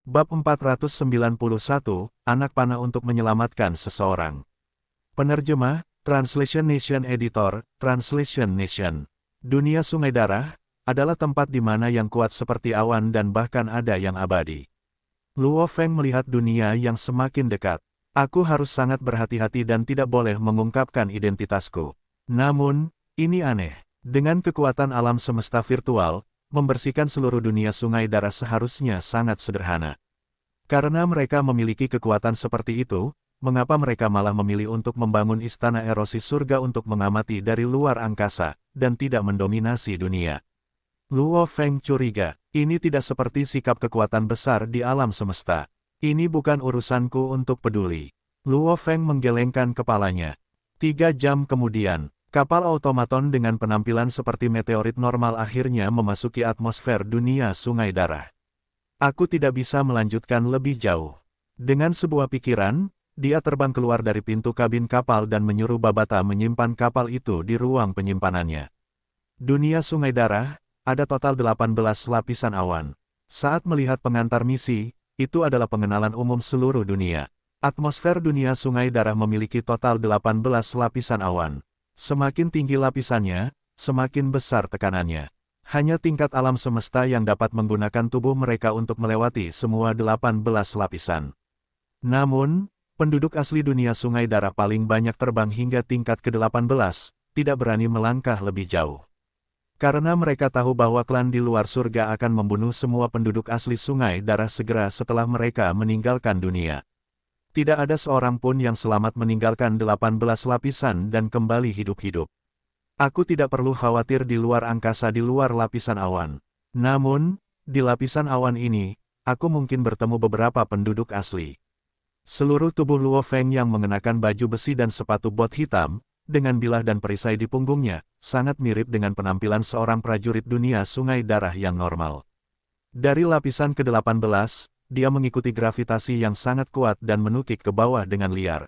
Bab 491, Anak Panah untuk Menyelamatkan Seseorang. Penerjemah, Translation Nation Editor, Translation Nation. Dunia Sungai Darah adalah tempat di mana yang kuat seperti awan dan bahkan ada yang abadi. Luo Feng melihat dunia yang semakin dekat. Aku harus sangat berhati-hati dan tidak boleh mengungkapkan identitasku. Namun, ini aneh. Dengan kekuatan alam semesta virtual, membersihkan seluruh dunia Sungai Darah seharusnya sangat sederhana. Karena mereka memiliki kekuatan seperti itu, mengapa mereka malah memilih untuk membangun istana erosi surga untuk mengamati dari luar angkasa, dan tidak mendominasi dunia? Luo Feng curiga, ini tidak seperti sikap kekuatan besar di alam semesta. Ini bukan urusanku untuk peduli. Luo Feng menggelengkan kepalanya. 3 jam kemudian, kapal otomaton dengan penampilan seperti meteorit normal akhirnya memasuki atmosfer dunia Sungai Darah. Aku tidak bisa melanjutkan lebih jauh. Dengan sebuah pikiran, dia terbang keluar dari pintu kabin kapal dan menyuruh Babata menyimpan kapal itu di ruang penyimpanannya. Dunia Sungai Darah, ada total 18 lapisan awan. Saat melihat pengantar misi, itu adalah pengenalan umum seluruh dunia. Atmosfer dunia Sungai Darah memiliki total 18 lapisan awan. Semakin tinggi lapisannya, semakin besar tekanannya. Hanya tingkat alam semesta yang dapat menggunakan tubuh mereka untuk melewati semua 18 lapisan. Namun, penduduk asli dunia Sungai Darah paling banyak terbang hingga tingkat ke-18, tidak berani melangkah lebih jauh. Karena mereka tahu bahwa klan di luar surga akan membunuh semua penduduk asli Sungai Darah segera setelah mereka meninggalkan dunia. Tidak ada seorang pun yang selamat meninggalkan 18 lapisan dan kembali hidup-hidup. Aku tidak perlu khawatir di luar angkasa di luar lapisan awan. Namun, di lapisan awan ini, aku mungkin bertemu beberapa penduduk asli. Seluruh tubuh Luo Feng yang mengenakan baju besi dan sepatu bot hitam, dengan bilah dan perisai di punggungnya, sangat mirip dengan penampilan seorang prajurit dunia Sungai Darah yang normal. Dari lapisan ke-18, dia mengikuti gravitasi yang sangat kuat dan menukik ke bawah dengan liar.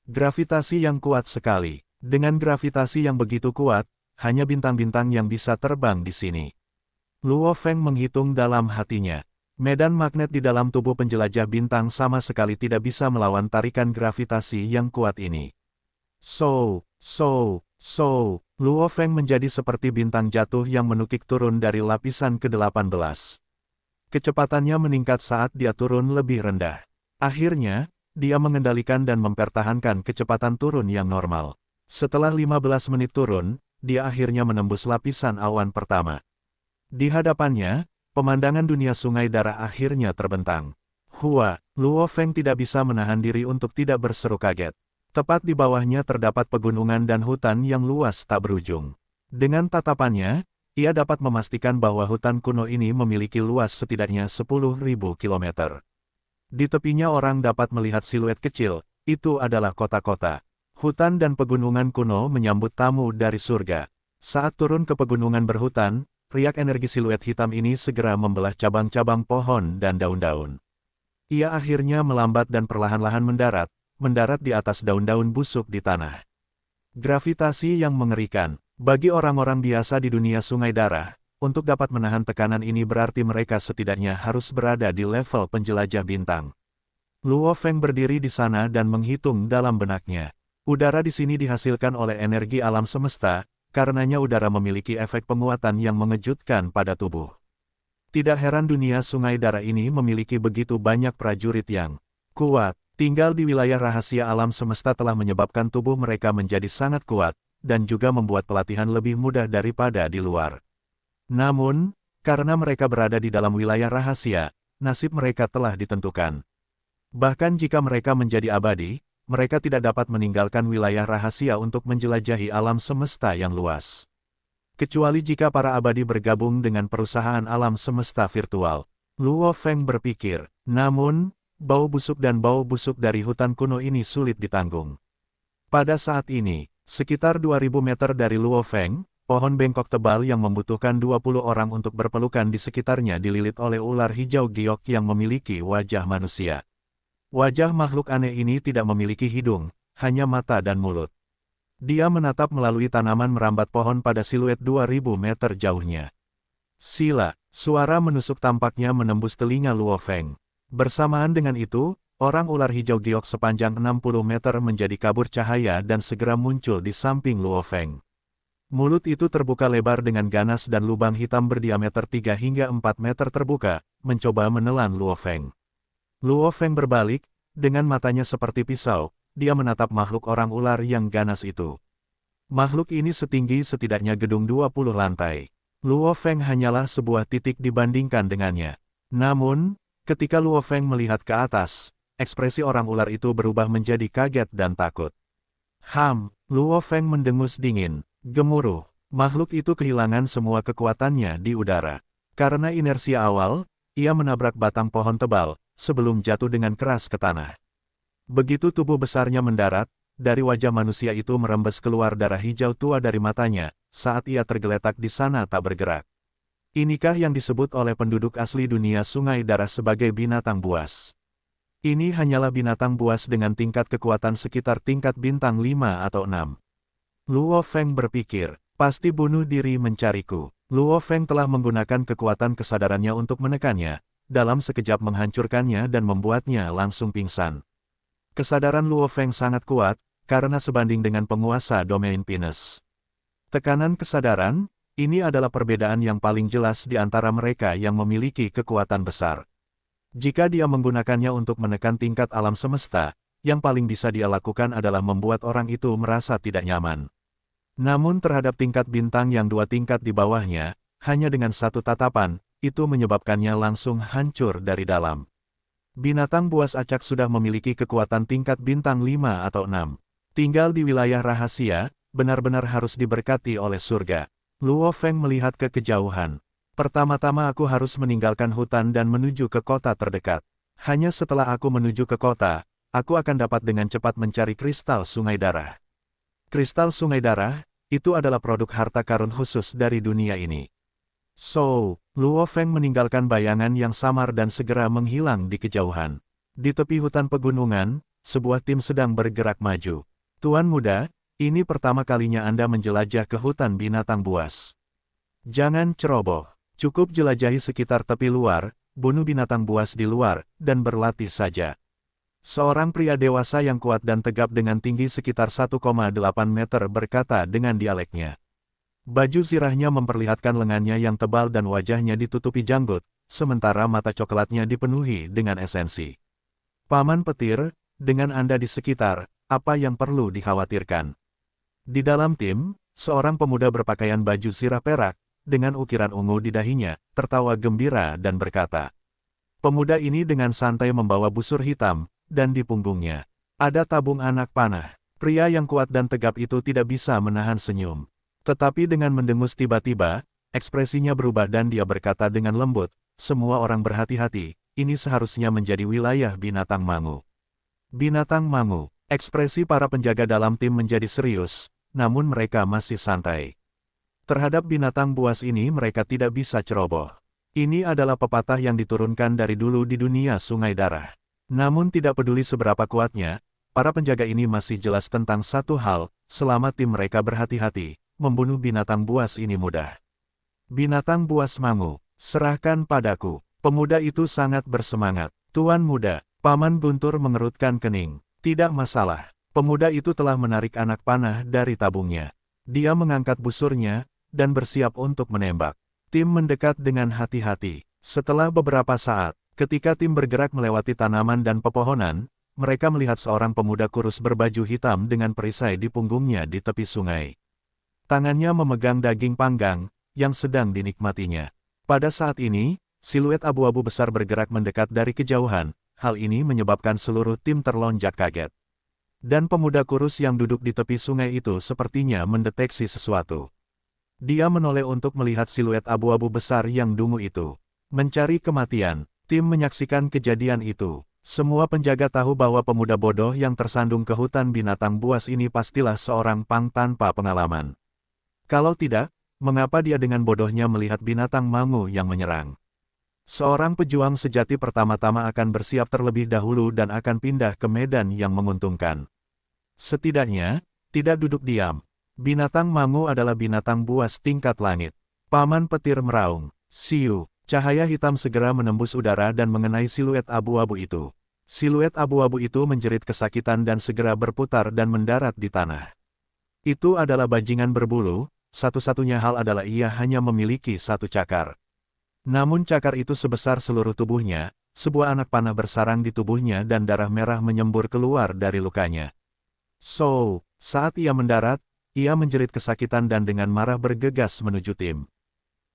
Gravitasi yang kuat sekali. Dengan gravitasi yang begitu kuat, hanya bintang-bintang yang bisa terbang di sini. Luo Feng menghitung dalam hatinya. Medan magnet di dalam tubuh penjelajah bintang sama sekali tidak bisa melawan tarikan gravitasi yang kuat ini. Luo Feng menjadi seperti bintang jatuh yang menukik turun dari lapisan ke-18. Kecepatannya meningkat saat dia turun lebih rendah. Akhirnya, dia mengendalikan dan mempertahankan kecepatan turun yang normal. Setelah 15 menit turun, dia akhirnya menembus lapisan awan pertama. Di hadapannya, pemandangan dunia Sungai Darah akhirnya terbentang. Luo Feng tidak bisa menahan diri untuk tidak berseru kaget. Tepat di bawahnya terdapat pegunungan dan hutan yang luas tak berujung. Dengan tatapannya, ia dapat memastikan bahwa hutan kuno ini memiliki luas setidaknya 10.000 kilometer. Di tepinya orang dapat melihat siluet kecil, itu adalah kota-kota. Hutan dan pegunungan kuno menyambut tamu dari surga. Saat turun ke pegunungan berhutan, riak energi siluet hitam ini segera membelah cabang-cabang pohon dan daun-daun. Ia akhirnya melambat dan perlahan-lahan mendarat di atas daun-daun busuk di tanah. Gravitasi yang mengerikan. Bagi orang-orang biasa di dunia Sungai Darah, untuk dapat menahan tekanan ini berarti mereka setidaknya harus berada di level penjelajah bintang. Luo Feng berdiri di sana dan menghitung dalam benaknya. Udara di sini dihasilkan oleh energi alam semesta, karenanya udara memiliki efek penguatan yang mengejutkan pada tubuh. Tidak heran dunia Sungai Darah ini memiliki begitu banyak prajurit yang kuat. Tinggal di wilayah rahasia alam semesta telah menyebabkan tubuh mereka menjadi sangat kuat, dan juga membuat pelatihan lebih mudah daripada di luar. Namun, karena mereka berada di dalam wilayah rahasia, nasib mereka telah ditentukan. Bahkan jika mereka menjadi abadi, mereka tidak dapat meninggalkan wilayah rahasia untuk menjelajahi alam semesta yang luas. Kecuali jika para abadi bergabung dengan perusahaan alam semesta virtual. Luo Feng berpikir, namun, bau busuk dari hutan kuno ini sulit ditanggung. Pada saat ini, sekitar 2000 meter dari Luo Feng, pohon bengkok tebal yang membutuhkan 20 orang untuk berpelukan di sekitarnya dililit oleh ular hijau giok yang memiliki wajah manusia. Wajah makhluk aneh ini tidak memiliki hidung, hanya mata dan mulut. Dia menatap melalui tanaman merambat pohon pada siluet 2000 meter jauhnya. Sila, suara menusuk tampaknya menembus telinga Luo Feng. Bersamaan dengan itu, orang ular hijau giok sepanjang 60 meter menjadi kabur cahaya dan segera muncul di samping Luo Feng. Mulut itu terbuka lebar dengan ganas dan lubang hitam berdiameter 3 hingga 4 meter terbuka, mencoba menelan Luo Feng. Luo Feng berbalik, dengan matanya seperti pisau, dia menatap makhluk orang ular yang ganas itu. Makhluk ini setinggi setidaknya gedung 20 lantai. Luo Feng hanyalah sebuah titik dibandingkan dengannya. Namun, ketika Luo Feng melihat ke atas, ekspresi orang ular itu berubah menjadi kaget dan takut. Luo Feng mendengus dingin. Gemuruh, makhluk itu kehilangan semua kekuatannya di udara. Karena inersia awal, ia menabrak batang pohon tebal, sebelum jatuh dengan keras ke tanah. Begitu tubuh besarnya mendarat, dari wajah manusia itu merembes keluar darah hijau tua dari matanya, saat ia tergeletak di sana tak bergerak. Inikah yang disebut oleh penduduk asli dunia Sungai Darah sebagai binatang buas? Ini hanyalah binatang buas dengan tingkat kekuatan sekitar tingkat bintang 5 atau 6. Luo Feng berpikir, pasti bunuh diri mencariku. Luo Feng telah menggunakan kekuatan kesadarannya untuk menekannya, dalam sekejap menghancurkannya dan membuatnya langsung pingsan. Kesadaran Luo Feng sangat kuat, karena sebanding dengan penguasa domain Pinus. Tekanan kesadaran, ini adalah perbedaan yang paling jelas di antara mereka yang memiliki kekuatan besar. Jika dia menggunakannya untuk menekan tingkat alam semesta, yang paling bisa dia lakukan adalah membuat orang itu merasa tidak nyaman. Namun terhadap tingkat bintang yang 2 tingkat di bawahnya, hanya dengan satu tatapan, itu menyebabkannya langsung hancur dari dalam. Binatang buas acak sudah memiliki kekuatan tingkat bintang 5 atau 6. Tinggal di wilayah rahasia, benar-benar harus diberkati oleh surga. Luo Feng melihat ke kejauhan. Pertama-tama aku harus meninggalkan hutan dan menuju ke kota terdekat. Hanya setelah aku menuju ke kota, aku akan dapat dengan cepat mencari kristal Sungai Darah. Kristal Sungai Darah, itu adalah produk harta karun khusus dari dunia ini. Luo Feng meninggalkan bayangan yang samar dan segera menghilang di kejauhan. Di tepi hutan pegunungan, sebuah tim sedang bergerak maju. Tuan muda, ini pertama kalinya Anda menjelajah ke hutan binatang buas. Jangan ceroboh, cukup jelajahi sekitar tepi luar, bunuh binatang buas di luar, dan berlatih saja. Seorang pria dewasa yang kuat dan tegap dengan tinggi sekitar 1,8 meter berkata dengan dialeknya. Baju zirahnya memperlihatkan lengannya yang tebal dan wajahnya ditutupi janggut, sementara mata coklatnya dipenuhi dengan esensi. Paman Petir, dengan Anda di sekitar, apa yang perlu dikhawatirkan? Di dalam tim, seorang pemuda berpakaian baju zirah perak, dengan ukiran ungu di dahinya, tertawa gembira dan berkata. Pemuda ini dengan santai membawa busur hitam, dan di punggungnya ada tabung anak panah. Pria yang kuat dan tegap itu tidak bisa menahan senyum. Tetapi dengan mendengus tiba-tiba, ekspresinya berubah dan dia berkata dengan lembut, semua orang berhati-hati, ini seharusnya menjadi wilayah binatang mangu. Binatang mangu, ekspresi para penjaga dalam tim menjadi serius, namun mereka masih santai. Terhadap binatang buas ini mereka tidak bisa ceroboh. Ini adalah pepatah yang diturunkan dari dulu di dunia Sungai Darah. Namun tidak peduli seberapa kuatnya, para penjaga ini masih jelas tentang satu hal, selama tim mereka berhati-hati, membunuh binatang buas ini mudah. Binatang buas mangu, serahkan padaku. Pemuda itu sangat bersemangat. Tuan muda, Paman Guntur mengerutkan kening. Tidak masalah. Pemuda itu telah menarik anak panah dari tabungnya. Dia mengangkat busurnya, dan bersiap untuk menembak. Tim mendekat dengan hati-hati. Setelah beberapa saat, ketika tim bergerak melewati tanaman dan pepohonan, mereka melihat seorang pemuda kurus berbaju hitam dengan perisai di punggungnya di tepi sungai. Tangannya memegang daging panggang, yang sedang dinikmatinya. Pada saat ini, siluet abu-abu besar bergerak mendekat dari kejauhan, hal ini menyebabkan seluruh tim terlonjak kaget. Dan pemuda kurus yang duduk di tepi sungai itu sepertinya mendeteksi sesuatu. Dia menoleh untuk melihat siluet abu-abu besar yang dungu itu. Mencari kematian. Tim menyaksikan kejadian itu. Semua penjaga tahu bahwa pemuda bodoh yang tersandung ke hutan binatang buas ini pastilah seorang pang tanpa pengalaman. Kalau tidak, mengapa dia dengan bodohnya melihat binatang mangu yang menyerang? Seorang pejuang sejati pertama-tama akan bersiap terlebih dahulu dan akan pindah ke medan yang menguntungkan. Setidaknya, tidak duduk diam. Binatang mangu adalah binatang buas tingkat langit. Paman Petir meraung. Siu. Cahaya hitam segera menembus udara dan mengenai siluet abu-abu itu. Siluet abu-abu itu menjerit kesakitan dan segera berputar dan mendarat di tanah. Itu adalah bajingan berbulu, satu-satunya hal adalah ia hanya memiliki satu cakar. Namun cakar itu sebesar seluruh tubuhnya, sebuah anak panah bersarang di tubuhnya dan darah merah menyembur keluar dari lukanya. Saat ia mendarat, ia menjerit kesakitan dan dengan marah bergegas menuju tim.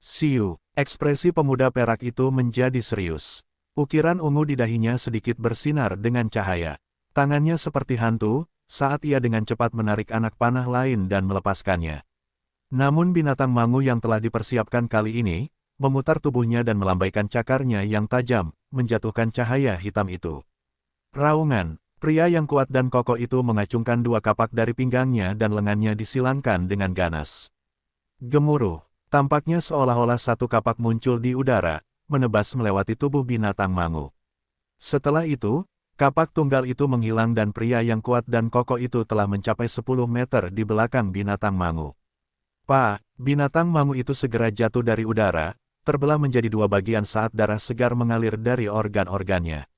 Siu, ekspresi pemuda perak itu menjadi serius. Ukiran ungu di dahinya sedikit bersinar dengan cahaya. Tangannya seperti hantu, saat ia dengan cepat menarik anak panah lain dan melepaskannya. Namun binatang mangu yang telah dipersiapkan kali ini, memutar tubuhnya dan melambaikan cakarnya yang tajam, menjatuhkan cahaya hitam itu. Raungan, pria yang kuat dan kokoh itu mengacungkan dua kapak dari pinggangnya dan lengannya disilangkan dengan ganas. Gemuruh, tampaknya seolah-olah satu kapak muncul di udara, menebas melewati tubuh binatang mangu. Setelah itu, kapak tunggal itu menghilang dan pria yang kuat dan kokoh itu telah mencapai 10 meter di belakang binatang mangu. Binatang mangu itu segera jatuh dari udara, terbelah menjadi dua bagian saat darah segar mengalir dari organ-organnya.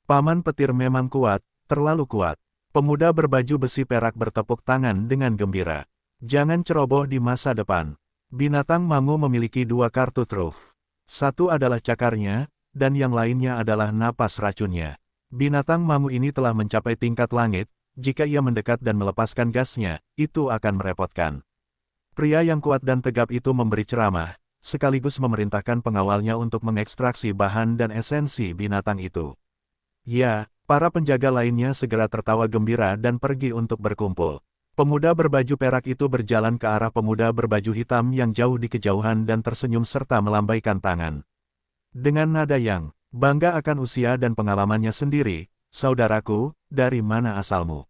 Paman petir memang kuat, terlalu kuat. Pemuda berbaju besi perak bertepuk tangan dengan gembira. Jangan ceroboh di masa depan. Binatang mangu memiliki dua kartu truf. Satu adalah cakarnya, dan yang lainnya adalah napas racunnya. Binatang mangu ini telah mencapai tingkat langit, jika ia mendekat dan melepaskan gasnya, itu akan merepotkan. Pria yang kuat dan tegap itu memberi ceramah, sekaligus memerintahkan pengawalnya untuk mengekstraksi bahan dan esensi binatang itu. Ya, para penjaga lainnya segera tertawa gembira dan pergi untuk berkumpul. Pemuda berbaju perak itu berjalan ke arah pemuda berbaju hitam yang jauh di kejauhan dan tersenyum serta melambaikan tangan. Dengan nada yang bangga akan usia dan pengalamannya sendiri, "Saudaraku, dari mana asalmu?"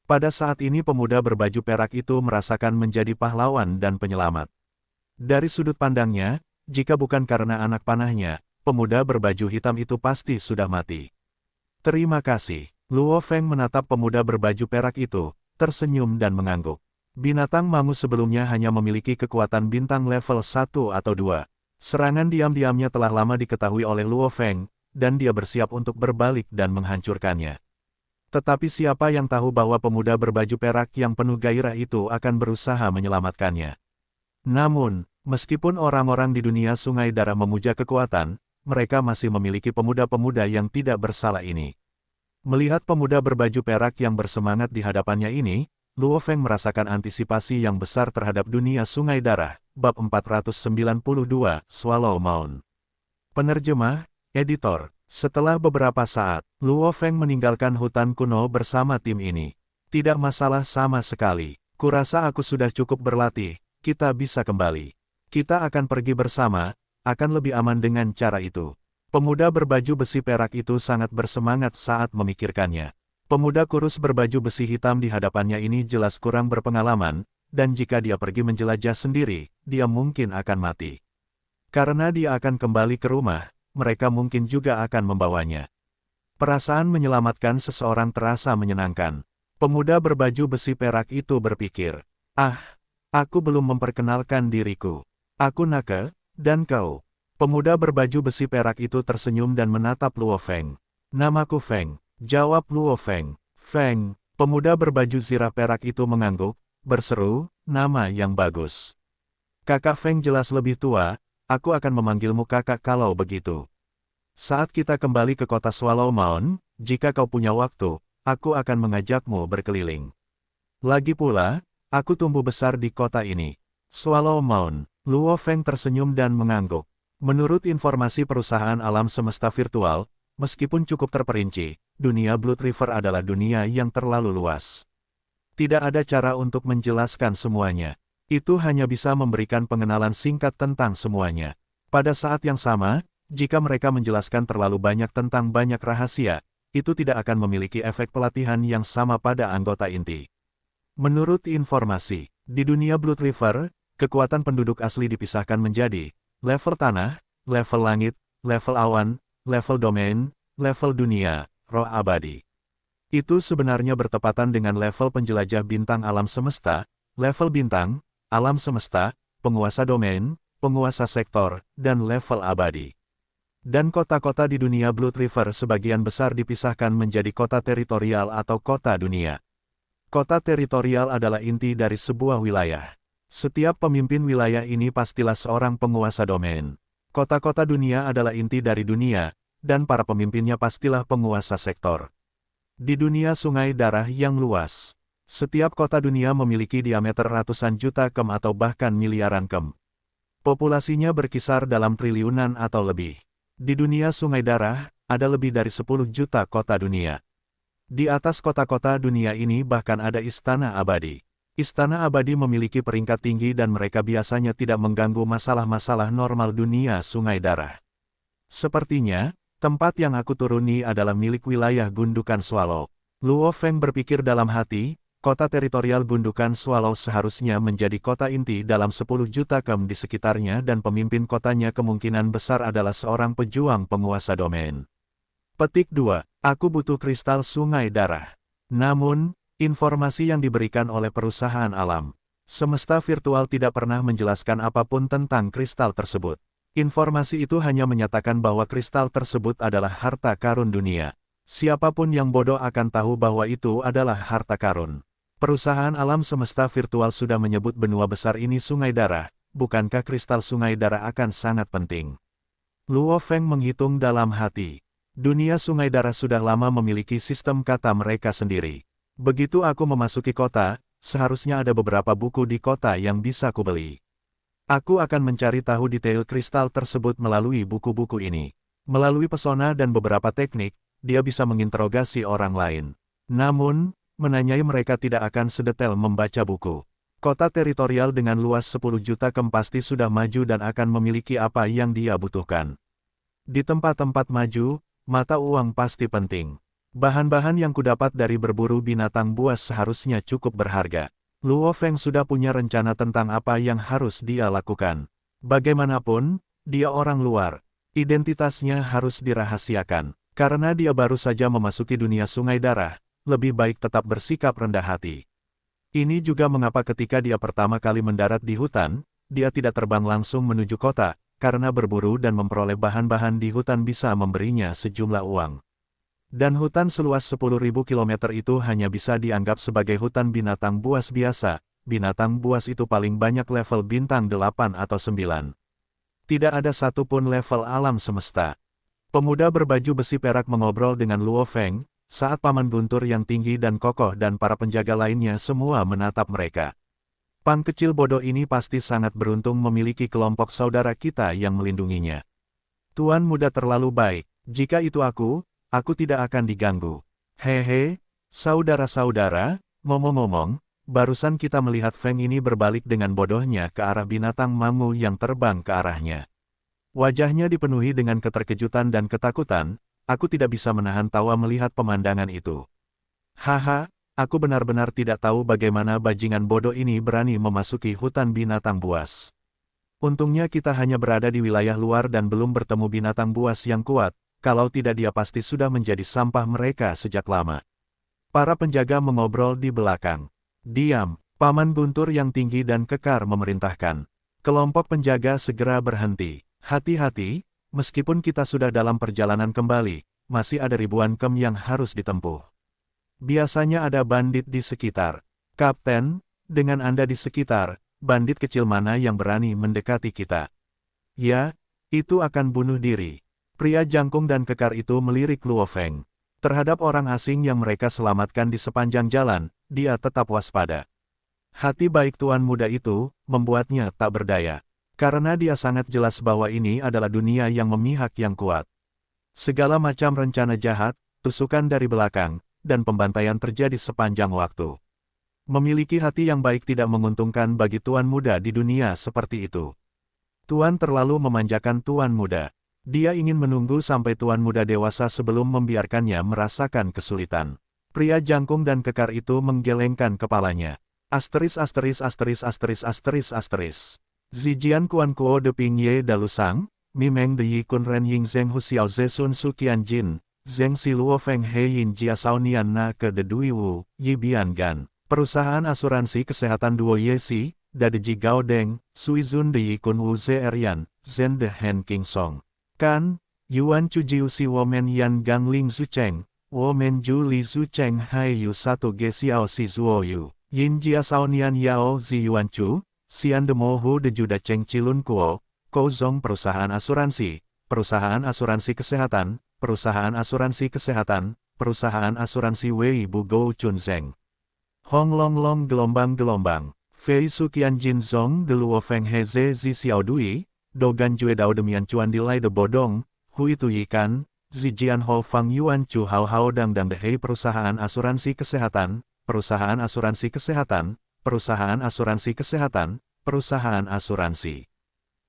Pada saat ini pemuda berbaju perak itu merasakan menjadi pahlawan dan penyelamat. Dari sudut pandangnya, jika bukan karena anak panahnya, pemuda berbaju hitam itu pasti sudah mati. Terima kasih. Luo Feng menatap pemuda berbaju perak itu, tersenyum dan mengangguk. Binatang mangu sebelumnya hanya memiliki kekuatan bintang level 1 atau 2. Serangan diam-diamnya telah lama diketahui oleh Luo Feng, dan dia bersiap untuk berbalik dan menghancurkannya. Tetapi siapa yang tahu bahwa pemuda berbaju perak yang penuh gairah itu akan berusaha menyelamatkannya. Namun, meskipun orang-orang di dunia Sungai Darah memuja kekuatan, mereka masih memiliki pemuda-pemuda yang tidak bersalah ini. Melihat pemuda berbaju perak yang bersemangat di hadapannya ini, Luo Feng merasakan antisipasi yang besar terhadap dunia Sungai Darah. Bab 492, Swallow Mound. Penerjemah, Editor. Setelah beberapa saat, Luo Feng meninggalkan hutan kuno bersama tim ini. Tidak masalah sama sekali. Kurasa aku sudah cukup berlatih. Kita bisa kembali. Kita akan pergi bersama, akan lebih aman dengan cara itu. Pemuda berbaju besi perak itu sangat bersemangat saat memikirkannya. Pemuda kurus berbaju besi hitam di hadapannya ini jelas kurang berpengalaman, dan jika dia pergi menjelajah sendiri, dia mungkin akan mati. Karena dia akan kembali ke rumah, mereka mungkin juga akan membawanya. Perasaan menyelamatkan seseorang terasa menyenangkan. Pemuda berbaju besi perak itu berpikir, aku belum memperkenalkan diriku. Aku Nake, dan kau. Pemuda berbaju besi perak itu tersenyum dan menatap Luo Feng. Namaku Feng, jawab Luo Feng. Feng, pemuda berbaju zirah perak itu mengangguk, berseru, nama yang bagus. Kakak Feng jelas lebih tua, aku akan memanggilmu kakak kalau begitu. Saat kita kembali ke kota Swallow Mound, jika kau punya waktu, aku akan mengajakmu berkeliling. Lagi pula, aku tumbuh besar di kota ini. Swallow Mound. Luo Feng tersenyum dan mengangguk. Menurut informasi perusahaan alam semesta virtual, meskipun cukup terperinci, dunia Blood River adalah dunia yang terlalu luas. Tidak ada cara untuk menjelaskan semuanya. Itu hanya bisa memberikan pengenalan singkat tentang semuanya. Pada saat yang sama, jika mereka menjelaskan terlalu banyak tentang banyak rahasia, itu tidak akan memiliki efek pelatihan yang sama pada anggota inti. Menurut informasi, di dunia Blood River, kekuatan penduduk asli dipisahkan menjadi level tanah, level langit, level awan, level domain, level dunia, roh abadi. Itu sebenarnya bertepatan dengan level penjelajah bintang alam semesta, level bintang, alam semesta, penguasa domain, penguasa sektor, dan level abadi. Dan kota-kota di dunia Blood River sebagian besar dipisahkan menjadi kota teritorial atau kota dunia. Kota teritorial adalah inti dari sebuah wilayah. Setiap pemimpin wilayah ini pastilah seorang penguasa domain. Kota-kota dunia adalah inti dari dunia, dan para pemimpinnya pastilah penguasa sektor. Di dunia sungai darah yang luas, setiap kota dunia memiliki diameter ratusan juta km atau bahkan miliaran km. Populasinya berkisar dalam triliunan atau lebih. Di dunia sungai darah, ada lebih dari 10 juta kota dunia. Di atas kota-kota dunia ini bahkan ada istana abadi. Istana abadi memiliki peringkat tinggi dan mereka biasanya tidak mengganggu masalah-masalah normal dunia sungai darah. Sepertinya, tempat yang aku turuni adalah milik wilayah gundukan Swallow. Luo Feng berpikir dalam hati, kota teritorial gundukan Swallow seharusnya menjadi kota inti dalam 10 juta km di sekitarnya dan pemimpin kotanya kemungkinan besar adalah seorang pejuang penguasa domain. Petik 2. Aku butuh kristal sungai darah. Namun, informasi yang diberikan oleh perusahaan alam semesta virtual tidak pernah menjelaskan apapun tentang kristal tersebut. Informasi itu hanya menyatakan bahwa kristal tersebut adalah harta karun dunia. Siapapun yang bodoh akan tahu bahwa itu adalah harta karun. Perusahaan alam semesta virtual sudah menyebut benua besar ini sungai darah, bukankah kristal sungai darah akan sangat penting? Luo Feng menghitung dalam hati. Dunia sungai darah sudah lama memiliki sistem kata mereka sendiri. Begitu aku memasuki kota, seharusnya ada beberapa buku di kota yang bisa kubeli. Aku akan mencari tahu detail kristal tersebut melalui buku-buku ini. Melalui pesona dan beberapa teknik, dia bisa menginterogasi orang lain. Namun, menanyai mereka tidak akan sedetail membaca buku. Kota teritorial dengan luas 10 juta km pasti sudah maju dan akan memiliki apa yang dia butuhkan. Di tempat-tempat maju, mata uang pasti penting. Bahan-bahan yang kudapat dari berburu binatang buas seharusnya cukup berharga. Luo Feng sudah punya rencana tentang apa yang harus dia lakukan. Bagaimanapun, dia orang luar. Identitasnya harus dirahasiakan. Karena dia baru saja memasuki dunia sungai darah, lebih baik tetap bersikap rendah hati. Ini juga mengapa ketika dia pertama kali mendarat di hutan, dia tidak terbang langsung menuju kota, karena berburu dan memperoleh bahan-bahan di hutan bisa memberinya sejumlah uang. Dan hutan seluas 10.000 km itu hanya bisa dianggap sebagai hutan binatang buas biasa. Binatang buas itu paling banyak level bintang 8 atau 9. Tidak ada satupun level alam semesta. Pemuda berbaju besi perak mengobrol dengan Luo Feng, saat Paman Guntur yang tinggi dan kokoh dan para penjaga lainnya semua menatap mereka. Pan kecil bodoh ini pasti sangat beruntung memiliki kelompok saudara kita yang melindunginya. Tuan muda terlalu baik, jika itu aku tidak akan diganggu. Hehe, saudara-saudara, ngomong-ngomong, barusan kita melihat Feng ini berbalik dengan bodohnya ke arah binatang mangu yang terbang ke arahnya. Wajahnya dipenuhi dengan keterkejutan dan ketakutan, aku tidak bisa menahan tawa melihat pemandangan itu. Haha, aku benar-benar tidak tahu bagaimana bajingan bodoh ini berani memasuki hutan binatang buas. Untungnya kita hanya berada di wilayah luar dan belum bertemu binatang buas yang kuat, kalau tidak dia pasti sudah menjadi sampah mereka sejak lama. Para penjaga mengobrol di belakang. Diam, Paman Guntur yang tinggi dan kekar memerintahkan. Kelompok penjaga segera berhenti. Hati-hati, meskipun kita sudah dalam perjalanan kembali, masih ada ribuan km yang harus ditempuh. Biasanya ada bandit di sekitar. Kapten, dengan Anda di sekitar, bandit kecil mana yang berani mendekati kita? Ya, itu akan bunuh diri. Pria jangkung dan kekar itu melirik Luo Feng. Terhadap orang asing yang mereka selamatkan di sepanjang jalan, dia tetap waspada. Hati baik tuan muda itu, membuatnya tak berdaya. Karena dia sangat jelas bahwa ini adalah dunia yang memihak yang kuat. Segala macam rencana jahat, tusukan dari belakang, dan pembantaian terjadi sepanjang waktu. Memiliki hati yang baik tidak menguntungkan bagi tuan muda di dunia seperti itu. Tuan terlalu memanjakan tuan muda. Dia ingin menunggu sampai tuan muda dewasa sebelum membiarkannya merasakan kesulitan. Pria jangkung dan kekar itu menggelengkan kepalanya. Zijian Kuan Kuo de Ping Ye Dalusang, Mimeng de Yi Kun Ren Ying Zeng Hu Xiao Ze Sun Su Qian Jin, Zeng Si Luo Feng He Yin Jia Sao Nian Na Ke De Dui Wu, Yi Bian Gan. Perusahaan asuransi kesehatan Duo Yesi, Dadeji Gao Deng, Suizun de Yikun Wu Ze Erian, Zen de Hen King Song. Kan, Yuan Chu Jiu Si Women Yan Gang Ling Zu Cheng, Women Ju Li Zu Cheng Hai Yu 1 Ge Xiao Si Zuo Yu, Yin Jia Sao Nian Yao Zi Yuan Chu, Sian de Mo Hu de Juda Cheng Chilun Kuo, Kou Zong Perusahaan Asuransi, Perusahaan Asuransi Kesehatan, Perusahaan Asuransi Kesehatan, Perusahaan Asuransi Wei Bu Gou Chun Zeng. Hong Long Long Gelombang-gelombang, Fei Sukian Jin Zong de Luo Feng He Ze Zi Xiao Dui, Dogan Jue Dao Demian Chuan Dilai de Bodong, Hui Tu Yikan, Zi Jian Ho Fang Yuan Chu Hao Hao Dang Dang De Hei Perusahaan Asuransi Kesehatan, Perusahaan Asuransi Kesehatan, Perusahaan Asuransi Kesehatan, Perusahaan Asuransi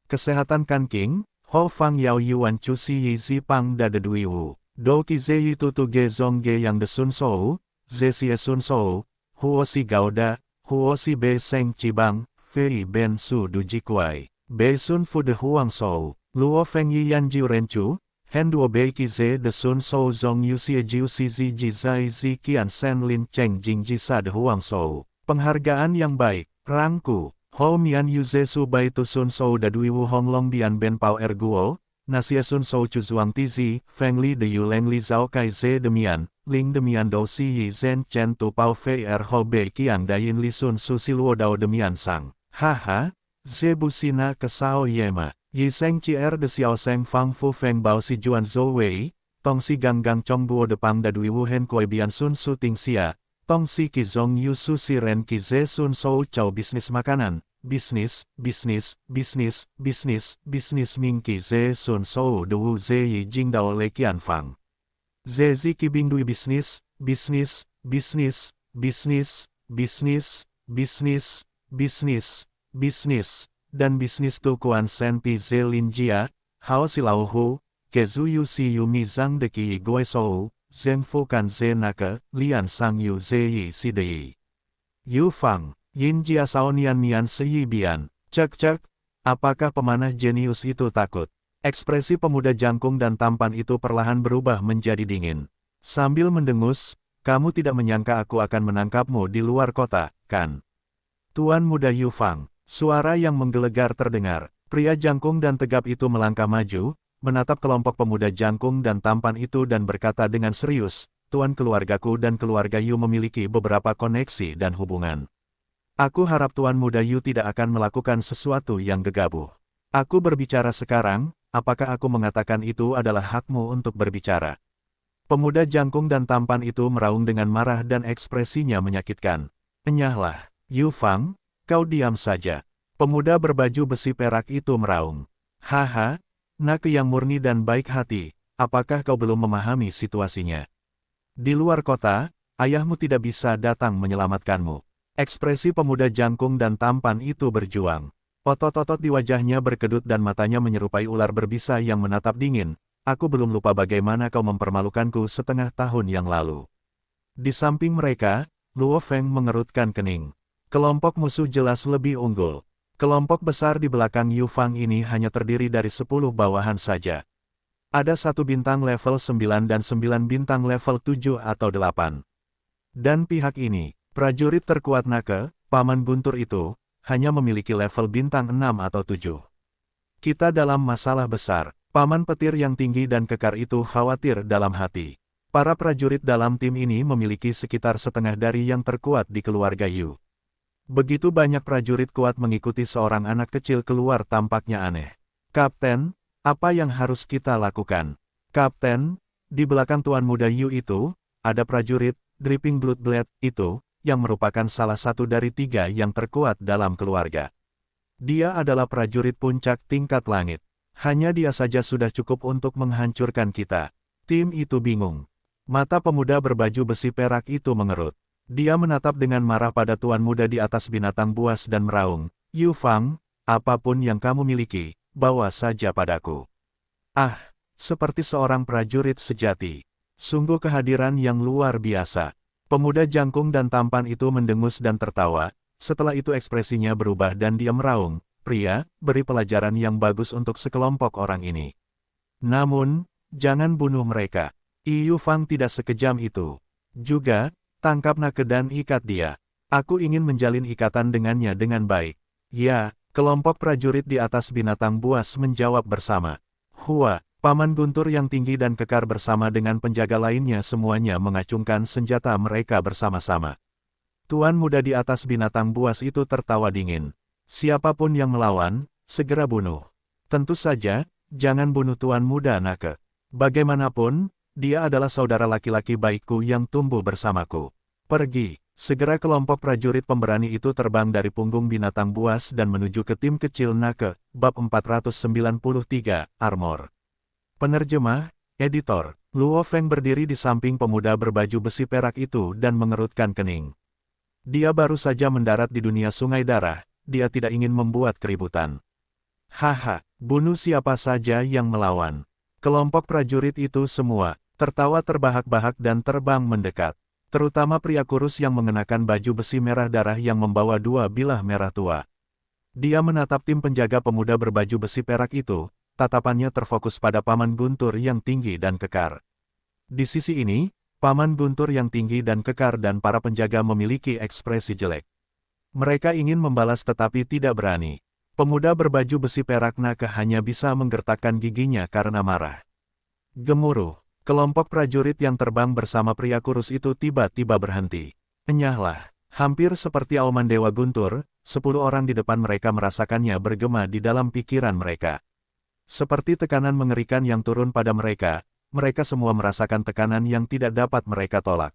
Kesehatan Kan King, Ho Fang Yao Yuan Chu Si Yi Zi Pang Da De Dui Wu, Do Ki Ze Yi Tu Tu Ge Zong Ge Yang De Sun Sou, Ze Sie Sun Sou, Huo Si Gao Da, Huo Si Bei Seng Chibang, Fei Ben Su Du Ji Kuai, Bei Sun Fu De Huang Sou, Luo Feng Yi Yan Jiu Ren Chu, Hen Duo Bei Ki Ze De Sun Sou Zong Yu Sie Jiu Si Zi Ji Zai Zi Kian Sen Lin Cheng Jing Ji Sa De Huang Sou. Penghargaan yang baik, Rangku, Ho Mian Yu Ze Su Bai Tu Sun Sou Da Dui Wu Hong Long Bian Ben Pao Er Guo, Nasia Sun Sou Chu Zuang Ti Zi, Feng Li De Yu Leng Li Zhao Kai Ze Demian, Ling Demian Do Si Yi Zen Chen Tu Pao Fei Er Ho Bei Kiang Dayin Li Sun Su Si Luo Dao Demian Sang. Haha, Ze Bu Sina Ke Sao Yema, Yi Seng Chi Er De Xiao Seng Fang Fu Feng Bao Si Juan Zhou Wei, Tong Si Gang Gang Chong Guo De Pang Da Dui Wu Hen Koi Bian Sun Su Ting Xia, Tong Si Ki Zong Yu Su Si Ren Ki Ze Sun Sou Chow Bisnis Makanan, Bisnis, Bisnis, Bisnis, Bisnis, Bisnis Ming Ki Ze Sun Sou De Wu Ze Yi Jing Dao Le Kian Fang. Ze Zi Ki Bing Dui Bisnis, Bisnis, Bisnis, Bisnis, Bisnis, Bisnis, Bisnis, Bisnis, dan Bisnis Tu Kuan Sen Pi Ze Lin Jia, Hao Si Lao Hu, Ke Zu Yu Si Yu Mi Zhang De Ki Goi Sou, Zeng Fu Kan Ze Nake, Lian Sang Yu Ze Yi Si De Yi. Yu Fang, Yin Jia Sao Nian Nian Se Yi Bian, cek, apakah pemanah jenius itu takut? Ekspresi pemuda jangkung dan tampan itu perlahan berubah menjadi dingin. Sambil mendengus, kamu tidak menyangka aku akan menangkapmu di luar kota, kan? Tuan Muda Yu Fang, suara yang menggelegar terdengar. Pria jangkung dan tegap itu melangkah maju, menatap kelompok pemuda jangkung dan tampan itu dan berkata dengan serius, Tuan, keluargaku dan keluarga Yu memiliki beberapa koneksi dan hubungan. Aku harap Tuan Muda Yu tidak akan melakukan sesuatu yang gegabah. Aku berbicara sekarang, apakah aku mengatakan itu adalah hakmu untuk berbicara? Pemuda jangkung dan tampan itu meraung dengan marah dan ekspresinya menyakitkan. Enyahlah, Yu Fang, kau diam saja. Pemuda berbaju besi perak itu meraung. Haha, nak yang murni dan baik hati, apakah kau belum memahami situasinya? Di luar kota, ayahmu tidak bisa datang menyelamatkanmu. Ekspresi pemuda jangkung dan tampan itu berjuang. Otot-otot di wajahnya berkedut dan matanya menyerupai ular berbisa yang menatap dingin. Aku belum lupa bagaimana kau mempermalukanku setengah tahun yang lalu. Di samping mereka, Luo Feng mengerutkan kening. Kelompok musuh jelas lebih unggul. Kelompok besar di belakang Yu Fang ini hanya terdiri dari 10 bawahan saja. Ada 1 bintang level 9 dan 9 bintang level 7 atau 8. Dan pihak ini, prajurit terkuat Nake, Paman Guntur itu, hanya memiliki level bintang 6 atau 7. Kita dalam masalah besar. Paman petir yang tinggi dan kekar itu khawatir dalam hati. Para prajurit dalam tim ini memiliki sekitar setengah dari yang terkuat di keluarga Yu. Begitu banyak prajurit kuat mengikuti seorang anak kecil keluar tampaknya aneh. Kapten, apa yang harus kita lakukan? Kapten, di belakang Tuan Muda Yu itu, ada prajurit, Dripping Blood Blade, itu, yang merupakan salah satu dari 3 yang terkuat dalam keluarga. Dia adalah prajurit puncak tingkat langit. Hanya dia saja sudah cukup untuk menghancurkan kita. Tim itu bingung. Mata pemuda berbaju besi perak itu mengerut. Dia menatap dengan marah pada Tuan Muda di atas binatang buas dan meraung, Yu Fang, apapun yang kamu miliki, bawa saja padaku. Ah, seperti seorang prajurit sejati. Sungguh kehadiran yang luar biasa. Pemuda jangkung dan tampan itu mendengus dan tertawa, setelah itu ekspresinya berubah dan dia meraung, pria, beri pelajaran yang bagus untuk sekelompok orang ini. Namun, jangan bunuh mereka. Yu Fang tidak sekejam itu. Juga, tangkap Nake dan ikat dia. Aku ingin menjalin ikatan dengannya dengan baik. Ya, kelompok prajurit di atas binatang buas menjawab bersama. Hua, Paman Guntur yang tinggi dan kekar bersama dengan penjaga lainnya semuanya mengacungkan senjata mereka bersama-sama. Tuan muda di atas binatang buas itu tertawa dingin. Siapapun yang melawan, segera bunuh. Tentu saja, jangan bunuh Tuan muda Nake. Bagaimanapun, dia adalah saudara laki-laki baikku yang tumbuh bersamaku. Pergi. Segera kelompok prajurit pemberani itu terbang dari punggung binatang buas dan menuju ke tim kecil Nake, bab 493, Armor. Penerjemah, Editor. Luo Feng berdiri di samping pemuda berbaju besi perak itu dan mengerutkan kening. Dia baru saja mendarat di dunia sungai darah, dia tidak ingin membuat keributan. Haha, bunuh siapa saja yang melawan. Kelompok prajurit itu semua tertawa terbahak-bahak dan terbang mendekat. Terutama pria kurus yang mengenakan baju besi merah darah yang membawa dua bilah merah tua. Dia menatap tim penjaga pemuda berbaju besi perak itu, tatapannya terfokus pada Paman Guntur yang tinggi dan kekar. Di sisi ini, Paman Guntur yang tinggi dan kekar dan para penjaga memiliki ekspresi jelek. Mereka ingin membalas tetapi tidak berani. Pemuda berbaju besi perak Nake hanya bisa menggertakkan giginya karena marah. Gemuruh. Kelompok prajurit yang terbang bersama pria kurus itu tiba-tiba berhenti. Enyahlah. Hampir seperti auman Dewa Guntur, 10 orang di depan mereka merasakannya bergema di dalam pikiran mereka. Seperti tekanan mengerikan yang turun pada mereka, mereka semua merasakan tekanan yang tidak dapat mereka tolak.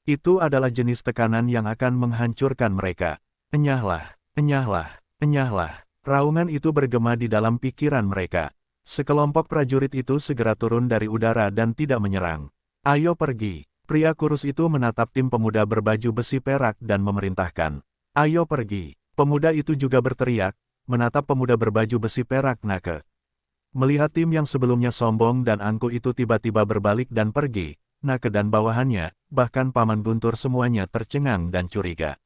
Itu adalah jenis tekanan yang akan menghancurkan mereka. Enyahlah, enyahlah, enyahlah. Raungan itu bergema di dalam pikiran mereka. Sekelompok prajurit itu segera turun dari udara dan tidak menyerang. Ayo pergi. Pria kurus itu menatap tim pemuda berbaju besi perak dan memerintahkan. Ayo pergi. Pemuda itu juga berteriak, menatap pemuda berbaju besi perak Nake. Melihat tim yang sebelumnya sombong dan angkuh itu tiba-tiba berbalik dan pergi, Nake dan bawahannya, bahkan Paman Guntur semuanya tercengang dan curiga.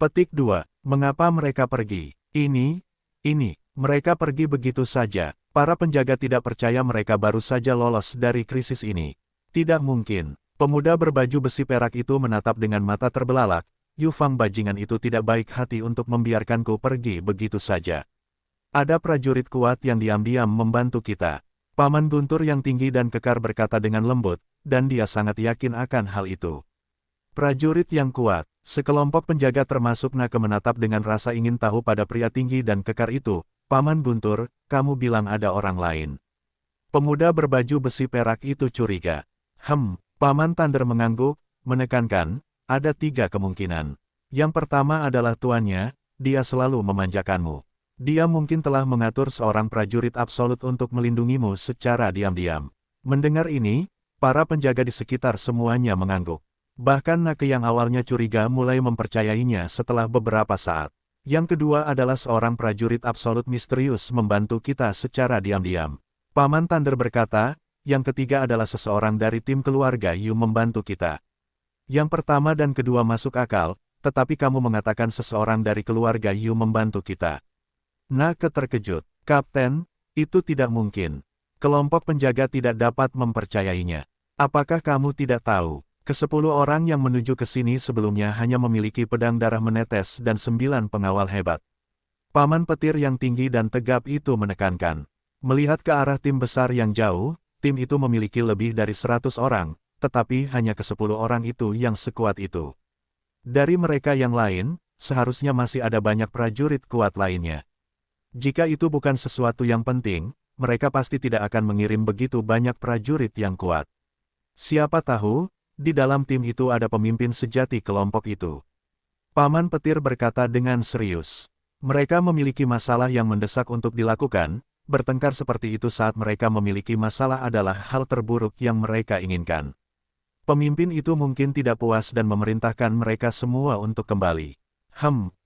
Petik 2. Mengapa mereka pergi? Ini, mereka pergi begitu saja. Para penjaga tidak percaya mereka baru saja lolos dari krisis ini. Tidak mungkin. Pemuda berbaju besi perak itu menatap dengan mata terbelalak. Yu Fang bajingan itu tidak baik hati untuk membiarkanku pergi begitu saja. Ada prajurit kuat yang diam-diam membantu kita. Paman Guntur yang tinggi dan kekar berkata dengan lembut, dan dia sangat yakin akan hal itu. Prajurit yang kuat. Sekelompok penjaga termasuk Nake menatap dengan rasa ingin tahu pada pria tinggi dan kekar itu. Paman Guntur, kamu bilang ada orang lain. Pemuda berbaju besi perak itu curiga. Paman Thunder mengangguk, menekankan, ada 3 kemungkinan. Yang pertama adalah tuannya, dia selalu memanjakanmu. Dia mungkin telah mengatur seorang prajurit absolut untuk melindungimu secara diam-diam. Mendengar ini, para penjaga di sekitar semuanya mengangguk. Bahkan Nake yang awalnya curiga mulai mempercayainya setelah beberapa saat. Yang kedua adalah seorang prajurit absolut misterius membantu kita secara diam-diam. Paman Thunder berkata, yang ketiga adalah seseorang dari tim keluarga Yu membantu kita. Yang pertama dan kedua masuk akal, tetapi kamu mengatakan seseorang dari keluarga Yu membantu kita. Nake terkejut. Kapten, itu tidak mungkin. Kelompok penjaga tidak dapat mempercayainya. Apakah kamu tidak tahu? Ke-10 orang yang menuju ke sini sebelumnya hanya memiliki pedang darah menetes dan 9 pengawal hebat. Paman petir yang tinggi dan tegap itu menekankan. Melihat ke arah tim besar yang jauh, tim itu memiliki lebih dari 100 orang, tetapi hanya ke-10 orang itu yang sekuat itu. Dari mereka yang lain, seharusnya masih ada banyak prajurit kuat lainnya. Jika itu bukan sesuatu yang penting, mereka pasti tidak akan mengirim begitu banyak prajurit yang kuat. Siapa tahu, di dalam tim itu ada pemimpin sejati kelompok itu. Paman petir berkata dengan serius. Mereka memiliki masalah yang mendesak untuk dilakukan, bertengkar seperti itu saat mereka memiliki masalah adalah hal terburuk yang mereka inginkan. Pemimpin itu mungkin tidak puas dan memerintahkan mereka semua untuk kembali.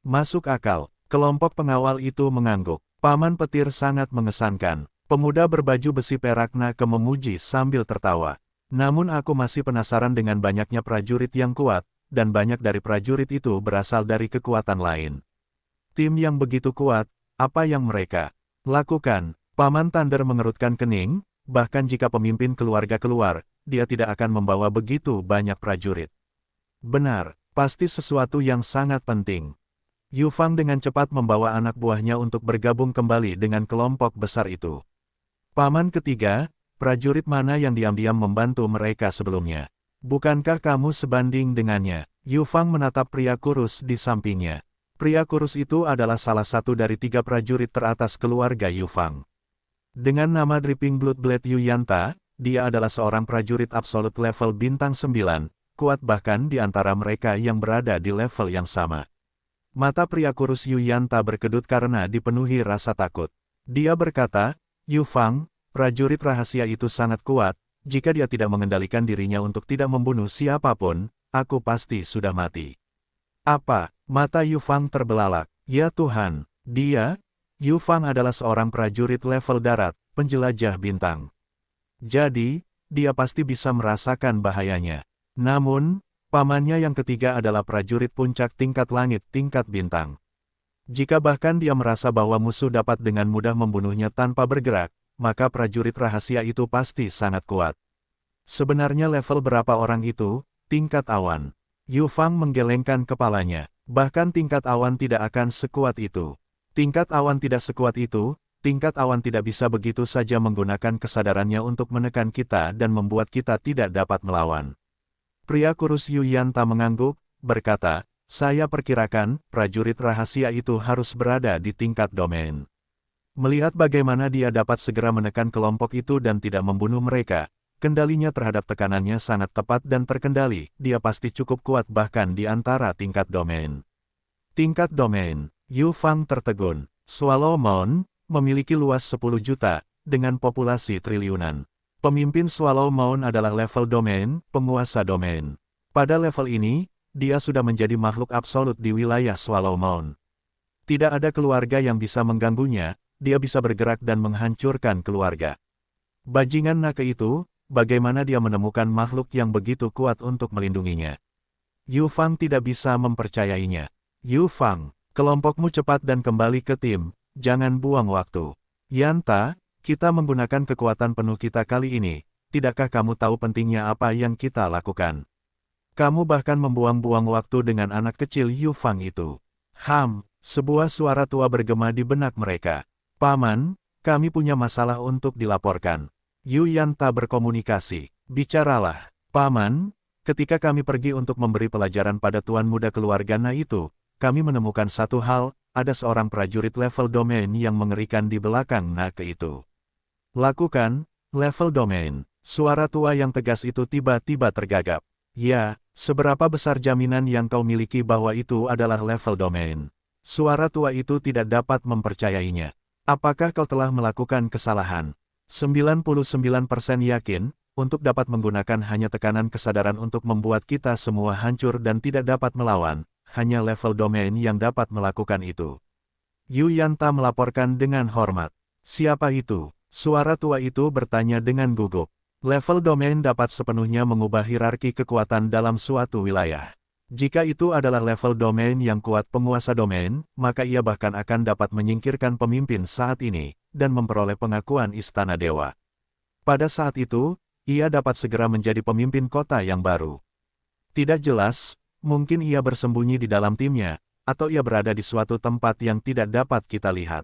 Masuk akal. Kelompok pengawal itu mengangguk. Paman petir sangat mengesankan. Pemuda berbaju besi perak Nake memuji sambil tertawa. Namun aku masih penasaran dengan banyaknya prajurit yang kuat, dan banyak dari prajurit itu berasal dari kekuatan lain. Tim yang begitu kuat, apa yang mereka lakukan? Paman Thunder mengerutkan kening, bahkan jika pemimpin keluarga keluar, dia tidak akan membawa begitu banyak prajurit. Benar, pasti sesuatu yang sangat penting. Yu Fang dengan cepat membawa anak buahnya untuk bergabung kembali dengan kelompok besar itu. Paman ketiga, prajurit mana yang diam-diam membantu mereka sebelumnya? Bukankah kamu sebanding dengannya? Yu Fang menatap pria kurus di sampingnya. Pria kurus itu adalah salah satu dari 3 prajurit teratas keluarga Yu Fang. Dengan nama Dripping Blood Blade Yu Yanta, dia adalah seorang prajurit absolut level bintang 9, kuat bahkan di antara mereka yang berada di level yang sama. Mata pria kurus Yu Yanta berkedut karena dipenuhi rasa takut. Dia berkata, Yu Fang, prajurit rahasia itu sangat kuat, jika dia tidak mengendalikan dirinya untuk tidak membunuh siapapun, aku pasti sudah mati. Apa? Mata Yu Fang terbelalak. Ya Tuhan, Yu Fang adalah seorang prajurit level darat, penjelajah bintang. Jadi, dia pasti bisa merasakan bahayanya. Namun, pamannya yang ketiga adalah prajurit puncak tingkat langit tingkat bintang. Jika bahkan dia merasa bahwa musuh dapat dengan mudah membunuhnya tanpa bergerak, maka prajurit rahasia itu pasti sangat kuat. Sebenarnya level berapa orang itu? Tingkat awan. Yu Fang menggelengkan kepalanya. Bahkan tingkat awan tidak akan sekuat itu. Tingkat awan tidak sekuat itu, tingkat awan tidak bisa begitu saja menggunakan kesadarannya untuk menekan kita dan membuat kita tidak dapat melawan. Pria kurus Yu Yanta mengangguk, berkata, saya perkirakan, prajurit rahasia itu harus berada di tingkat domain. Melihat bagaimana dia dapat segera menekan kelompok itu dan tidak membunuh mereka, kendalinya terhadap tekanannya sangat tepat dan terkendali, dia pasti cukup kuat bahkan di antara tingkat domain. Tingkat domain, Yu Fang tertegun. Swallow Moon memiliki luas 10 juta, dengan populasi triliunan. Pemimpin Swallow Moon adalah level domain, penguasa domain. Pada level ini, dia sudah menjadi makhluk absolut di wilayah Swallow Moon. Tidak ada keluarga yang bisa mengganggunya, dia bisa bergerak dan menghancurkan keluarga. Bajingan naga itu, bagaimana dia menemukan makhluk yang begitu kuat untuk melindunginya? Yu Fang tidak bisa mempercayainya. Yu Fang, kelompokmu cepat dan kembali ke tim, jangan buang waktu. Yanta, kita menggunakan kekuatan penuh kita kali ini, tidakkah kamu tahu pentingnya apa yang kita lakukan? Kamu bahkan membuang-buang waktu dengan anak kecil Yu Fang itu. Sebuah suara tua bergema di benak mereka. Paman, kami punya masalah untuk dilaporkan. Yu Yanta berkomunikasi. Bicaralah. Paman, ketika kami pergi untuk memberi pelajaran pada tuan muda keluarga Na itu, kami menemukan satu hal, ada seorang prajurit level domain yang mengerikan di belakang naga itu. Lakukan, level domain. Suara tua yang tegas itu tiba-tiba tergagap. Ya, seberapa besar jaminan yang kau miliki bahwa itu adalah level domain? Suara tua itu tidak dapat mempercayainya. Apakah kau telah melakukan kesalahan? 99% yakin, untuk dapat menggunakan hanya tekanan kesadaran untuk membuat kita semua hancur dan tidak dapat melawan, hanya level domain yang dapat melakukan itu. Yu Yanta melaporkan dengan hormat. Siapa itu? Suara tua itu bertanya dengan gugup. Level domain dapat sepenuhnya mengubah hierarki kekuatan dalam suatu wilayah. Jika itu adalah level domain yang kuat penguasa domain, maka ia bahkan akan dapat menyingkirkan pemimpin saat ini, dan memperoleh pengakuan Istana Dewa. Pada saat itu, ia dapat segera menjadi pemimpin kota yang baru. Tidak jelas, mungkin ia bersembunyi di dalam timnya, atau ia berada di suatu tempat yang tidak dapat kita lihat.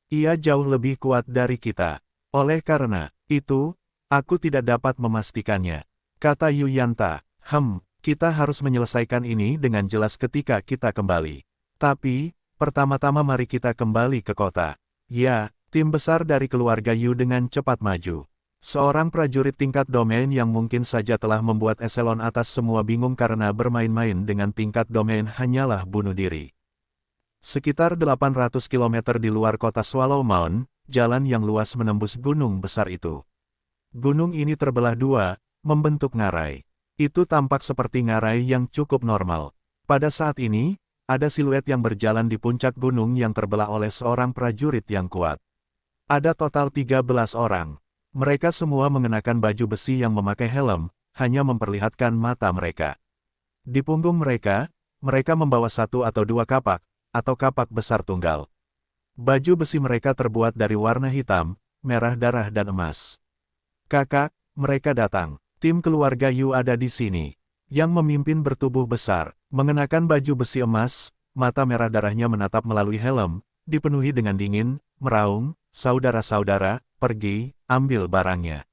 Ia jauh lebih kuat dari kita. Oleh karena itu, aku tidak dapat memastikannya, kata Yu Yanta. Kita harus menyelesaikan ini dengan jelas ketika kita kembali. Tapi, pertama-tama mari kita kembali ke kota. Ya, tim besar dari keluarga Yu dengan cepat maju. Seorang prajurit tingkat domain yang mungkin saja telah membuat eselon atas semua bingung karena bermain-main dengan tingkat domain hanyalah bunuh diri. Sekitar 800 km di luar kota Swallow Moon, jalan yang luas menembus gunung besar itu. Gunung ini terbelah dua, membentuk ngarai. Itu tampak seperti ngarai yang cukup normal. Pada saat ini, ada siluet yang berjalan di puncak gunung yang terbelah oleh seorang prajurit yang kuat. Ada total 13 orang. Mereka semua mengenakan baju besi yang memakai helm, hanya memperlihatkan mata mereka. Di punggung mereka, mereka membawa satu atau dua kapak, atau kapak besar tunggal. Baju besi mereka terbuat dari warna hitam, merah darah dan emas. Kakak, mereka datang. Tim keluarga Yu ada di sini. Yang memimpin bertubuh besar, mengenakan baju besi emas, mata merah darahnya menatap melalui helm, dipenuhi dengan dingin, meraung, "Saudara-saudara, pergi, ambil barangnya."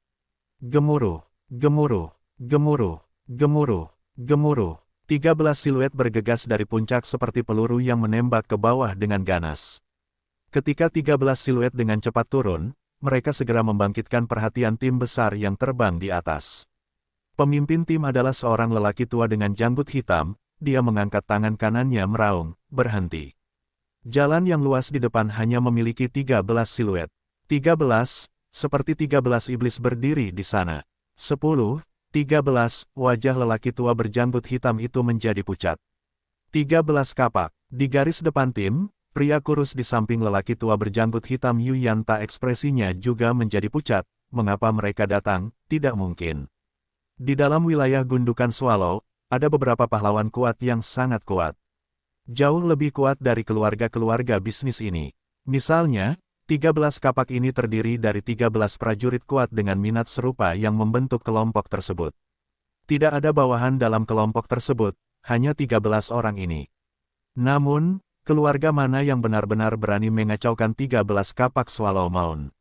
Gemuruh, gemuruh, gemuruh, gemuruh, gemuruh. 13 siluet bergegas dari puncak seperti peluru yang menembak ke bawah dengan ganas. Ketika 13 siluet dengan cepat turun, mereka segera membangkitkan perhatian tim besar yang terbang di atas. Pemimpin tim adalah seorang lelaki tua dengan janggut hitam, dia mengangkat tangan kanannya meraung, "Berhenti." Jalan yang luas di depan hanya memiliki 13 siluet. 13, seperti 13 iblis berdiri di sana. 10, 13, wajah lelaki tua berjanggut hitam itu menjadi pucat. 13 kapak. Di garis depan tim, pria kurus di samping lelaki tua berjanggut hitam Yu Yanta ekspresinya juga menjadi pucat. Mengapa mereka datang? Tidak mungkin. Di dalam wilayah gundukan Swallow, ada beberapa pahlawan kuat yang sangat kuat. Jauh lebih kuat dari keluarga-keluarga bisnis ini. Misalnya, 13 kapak ini terdiri dari 13 prajurit kuat dengan minat serupa yang membentuk kelompok tersebut. Tidak ada bawahan dalam kelompok tersebut, hanya 13 orang ini. Namun, keluarga mana yang benar-benar berani mengacaukan 13 kapak Swallow Mound?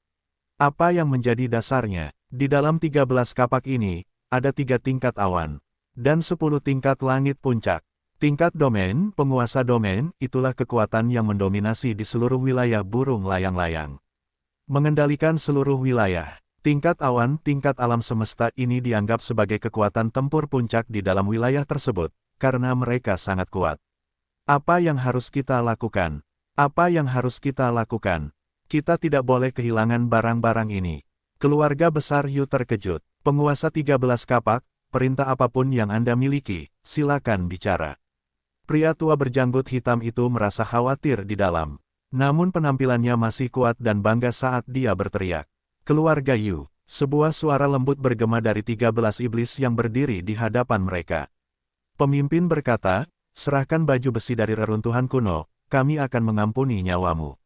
Apa yang menjadi dasarnya? Di dalam 13 kapak ini, ada 3 tingkat awan, dan 10 tingkat langit puncak. Tingkat domain, penguasa domain, itulah kekuatan yang mendominasi di seluruh wilayah burung layang-layang. Mengendalikan seluruh wilayah. Tingkat awan, tingkat alam semesta ini dianggap sebagai kekuatan tempur puncak di dalam wilayah tersebut, karena mereka sangat kuat. Apa yang harus kita lakukan? Apa yang harus kita lakukan? Kita tidak boleh kehilangan barang-barang ini. Keluarga besar Yu terkejut. Penguasa 13 kapak, perintah apapun yang Anda miliki, silakan bicara. Pria tua berjanggut hitam itu merasa khawatir di dalam. Namun penampilannya masih kuat dan bangga saat dia berteriak. "Keluarga Yu." Sebuah suara lembut bergema dari 13 iblis yang berdiri di hadapan mereka. Pemimpin berkata, "Serahkan baju besi dari reruntuhan kuno, kami akan mengampuni nyawamu."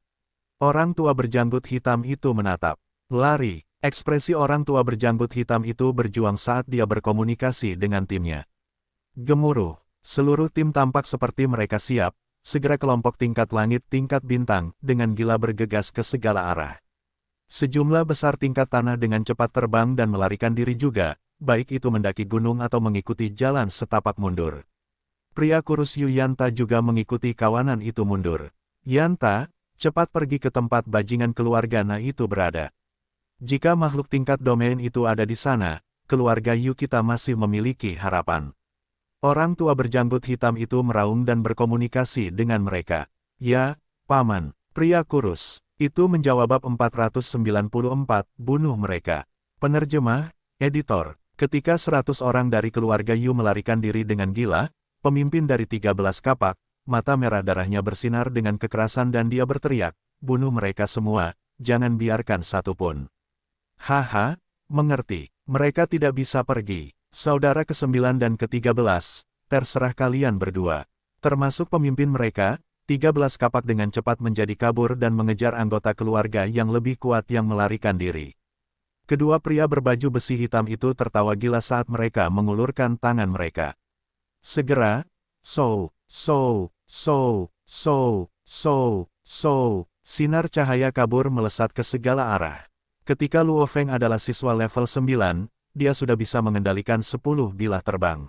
Orang tua berjanggut hitam itu menatap. "Lari." Ekspresi orang tua berjanggut hitam itu berjuang saat dia berkomunikasi dengan timnya. Gemuruh. Seluruh tim tampak seperti mereka siap, segera kelompok tingkat langit tingkat bintang, dengan gila bergegas ke segala arah. Sejumlah besar tingkat tanah dengan cepat terbang dan melarikan diri juga, baik itu mendaki gunung atau mengikuti jalan setapak mundur. Pria kurus Yu Yanta juga mengikuti kawanan itu mundur. "Yanta, cepat pergi ke tempat bajingan keluarga Na itu berada. Jika makhluk tingkat domain itu ada di sana, keluarga Yu kita masih memiliki harapan." Orang tua berjanggut hitam itu meraung dan berkomunikasi dengan mereka. "Ya, Paman." Pria kurus itu menjawab bab 494, bunuh mereka. Penerjemah, editor. Ketika 100 orang dari keluarga Yu melarikan diri dengan gila, pemimpin dari 13 kapak, mata merah darahnya bersinar dengan kekerasan dan dia berteriak, "Bunuh mereka semua, jangan biarkan satu pun." "Haha, mengerti. Mereka tidak bisa pergi. Saudara ke-9 dan ke-13, terserah kalian berdua." Termasuk pemimpin mereka, 13 kapak dengan cepat menjadi kabur dan mengejar anggota keluarga yang lebih kuat yang melarikan diri. Kedua pria berbaju besi hitam itu tertawa gila saat mereka mengulurkan tangan mereka. Segera, sinar cahaya kabur melesat ke segala arah. Ketika Luo Feng adalah siswa level 9, dia sudah bisa mengendalikan 10 bilah terbang.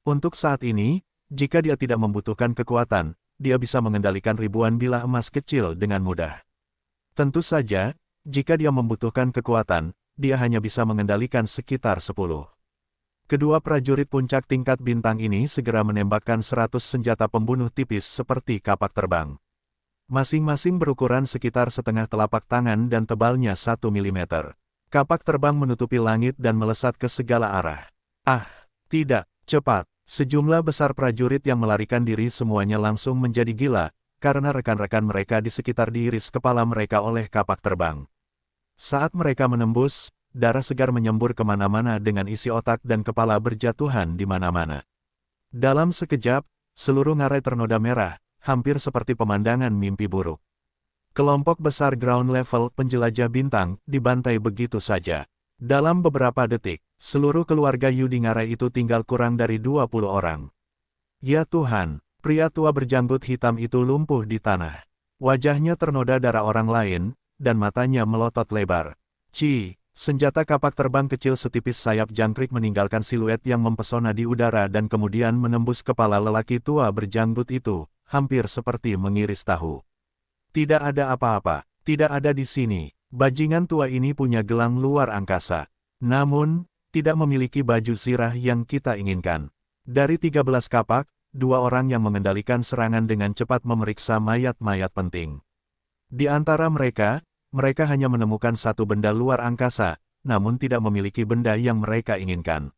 Untuk saat ini, jika dia tidak membutuhkan kekuatan, dia bisa mengendalikan ribuan bilah emas kecil dengan mudah. Tentu saja, jika dia membutuhkan kekuatan, dia hanya bisa mengendalikan sekitar 10. Kedua prajurit puncak tingkat bintang ini segera menembakkan 100 senjata pembunuh tipis seperti kapak terbang. Masing-masing berukuran sekitar setengah telapak tangan dan tebalnya 1 mm. Kapak terbang menutupi langit dan melesat ke segala arah. "Ah, tidak, cepat." Sejumlah besar prajurit yang melarikan diri semuanya langsung menjadi gila, karena rekan-rekan mereka di sekitar diiris kepala mereka oleh kapak terbang. Saat mereka menembus, darah segar menyembur kemana-mana dengan isi otak dan kepala berjatuhan di mana-mana. Dalam sekejap, seluruh ngarai ternoda merah, hampir seperti pemandangan mimpi buruk. Kelompok besar ground level penjelajah bintang dibantai begitu saja. Dalam beberapa detik, seluruh keluarga Yu di ngarai itu tinggal kurang dari 20 orang. Ya Tuhan, Pria tua berjanggut hitam itu lumpuh di tanah. Wajahnya ternoda darah orang lain, dan matanya melotot lebar. Senjata kapak terbang kecil setipis sayap jangkrik meninggalkan siluet yang mempesona di udara dan kemudian menembus kepala lelaki tua berjanggut itu, hampir seperti mengiris tahu. Tidak ada apa-apa, tidak ada di sini. Bajingan tua ini punya gelang luar angkasa. Namun, tidak memiliki baju zirah yang kita inginkan. Dari 13 kapak, 2 orang yang mengendalikan serangan dengan cepat memeriksa mayat-mayat penting. Di antara mereka hanya menemukan satu benda luar angkasa, namun tidak memiliki benda yang mereka inginkan.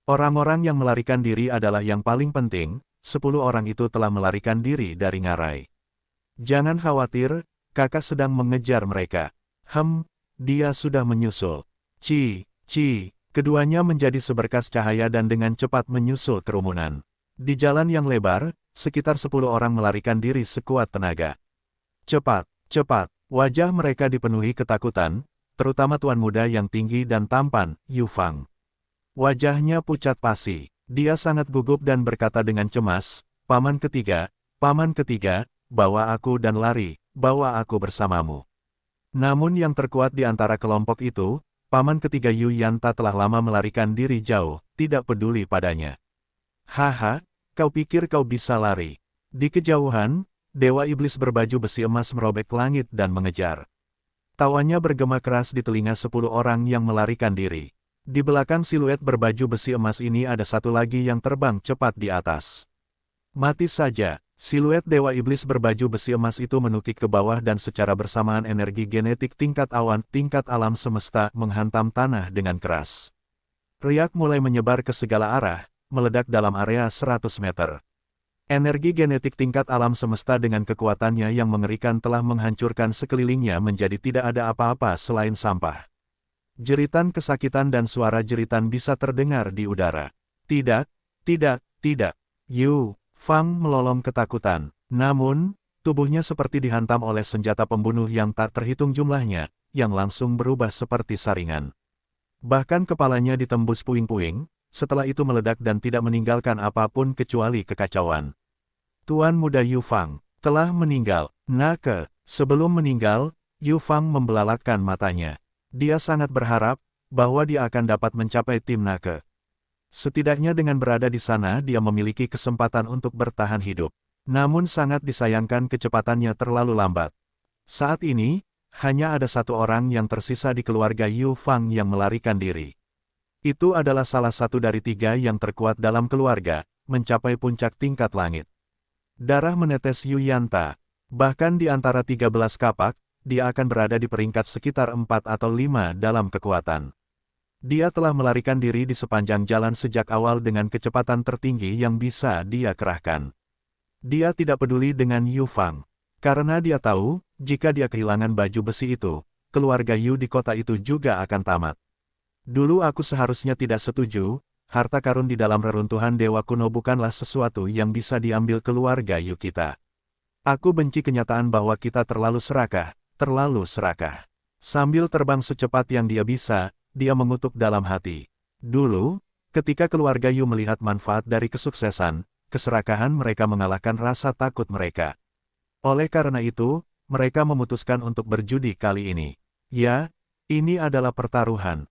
Orang-orang yang melarikan diri adalah yang paling penting, 10 orang itu telah melarikan diri dari ngarai. Jangan khawatir, kakak sedang mengejar mereka. Dia sudah menyusul. Keduanya menjadi seberkas cahaya dan dengan cepat menyusul kerumunan. Di jalan yang lebar, sekitar 10 orang melarikan diri sekuat tenaga. Cepat, wajah mereka dipenuhi ketakutan, terutama tuan muda yang tinggi dan tampan, Yu Fang. Wajahnya pucat pasi. Dia sangat gugup dan berkata dengan cemas, Paman ketiga, bawa aku dan lari, bawa aku bersamamu. Namun yang terkuat di antara kelompok itu, Paman ketiga Yu Yanta telah lama melarikan diri jauh, tidak peduli padanya. Haha, kau pikir kau bisa lari? Di kejauhan, Dewa Iblis berbaju besi emas merobek langit dan mengejar. Tawanya bergema keras di telinga 10 orang yang melarikan diri. Di belakang siluet berbaju besi emas ini ada satu lagi yang terbang cepat di atas. Mati saja, siluet Dewa Iblis berbaju besi emas itu menukik ke bawah dan secara bersamaan energi genetik tingkat awan, tingkat alam semesta menghantam tanah dengan keras. Riak mulai menyebar ke segala arah, meledak dalam area 100 meter. Energi genetik tingkat alam semesta dengan kekuatannya yang mengerikan telah menghancurkan sekelilingnya menjadi tidak ada apa-apa selain sampah. Jeritan kesakitan dan suara jeritan bisa terdengar di udara. Tidak. Yu Fang melolong ketakutan. Namun, tubuhnya seperti dihantam oleh senjata pembunuh yang tak terhitung jumlahnya, yang langsung berubah seperti saringan. Bahkan kepalanya ditembus puing-puing, setelah itu meledak dan tidak meninggalkan apapun kecuali kekacauan. Tuan muda Yu Fang telah meninggal. Sebelum meninggal, Yu Fang membelalakkan matanya. Dia sangat berharap bahwa dia akan dapat mencapai tim Nake. Setidaknya dengan berada di sana dia memiliki kesempatan untuk bertahan hidup. Namun sangat disayangkan kecepatannya terlalu lambat. Saat ini, hanya ada satu orang yang tersisa di keluarga Yu Fang yang melarikan diri. Itu adalah salah satu dari 3 yang terkuat dalam keluarga, mencapai puncak tingkat langit. Darah menetes Yu Yanta. Bahkan di antara 13 kapak, dia akan berada di peringkat sekitar 4 atau 5 dalam kekuatan. Dia telah melarikan diri di sepanjang jalan sejak awal dengan kecepatan tertinggi yang bisa dia kerahkan. Dia tidak peduli dengan Yu Fang. Karena dia tahu, jika dia kehilangan baju besi itu, keluarga Yu di kota itu juga akan tamat. Dulu aku seharusnya tidak setuju, harta karun di dalam reruntuhan dewa kuno bukanlah sesuatu yang bisa diambil keluarga Yu kita. Aku benci kenyataan bahwa kita terlalu serakah. Sambil terbang secepat yang dia bisa, dia mengutuk dalam hati. Dulu, ketika keluarga Yu melihat manfaat dari kesuksesan, keserakahan mereka mengalahkan rasa takut mereka. Oleh karena itu, mereka memutuskan untuk berjudi kali ini. Ya, ini adalah pertaruhan.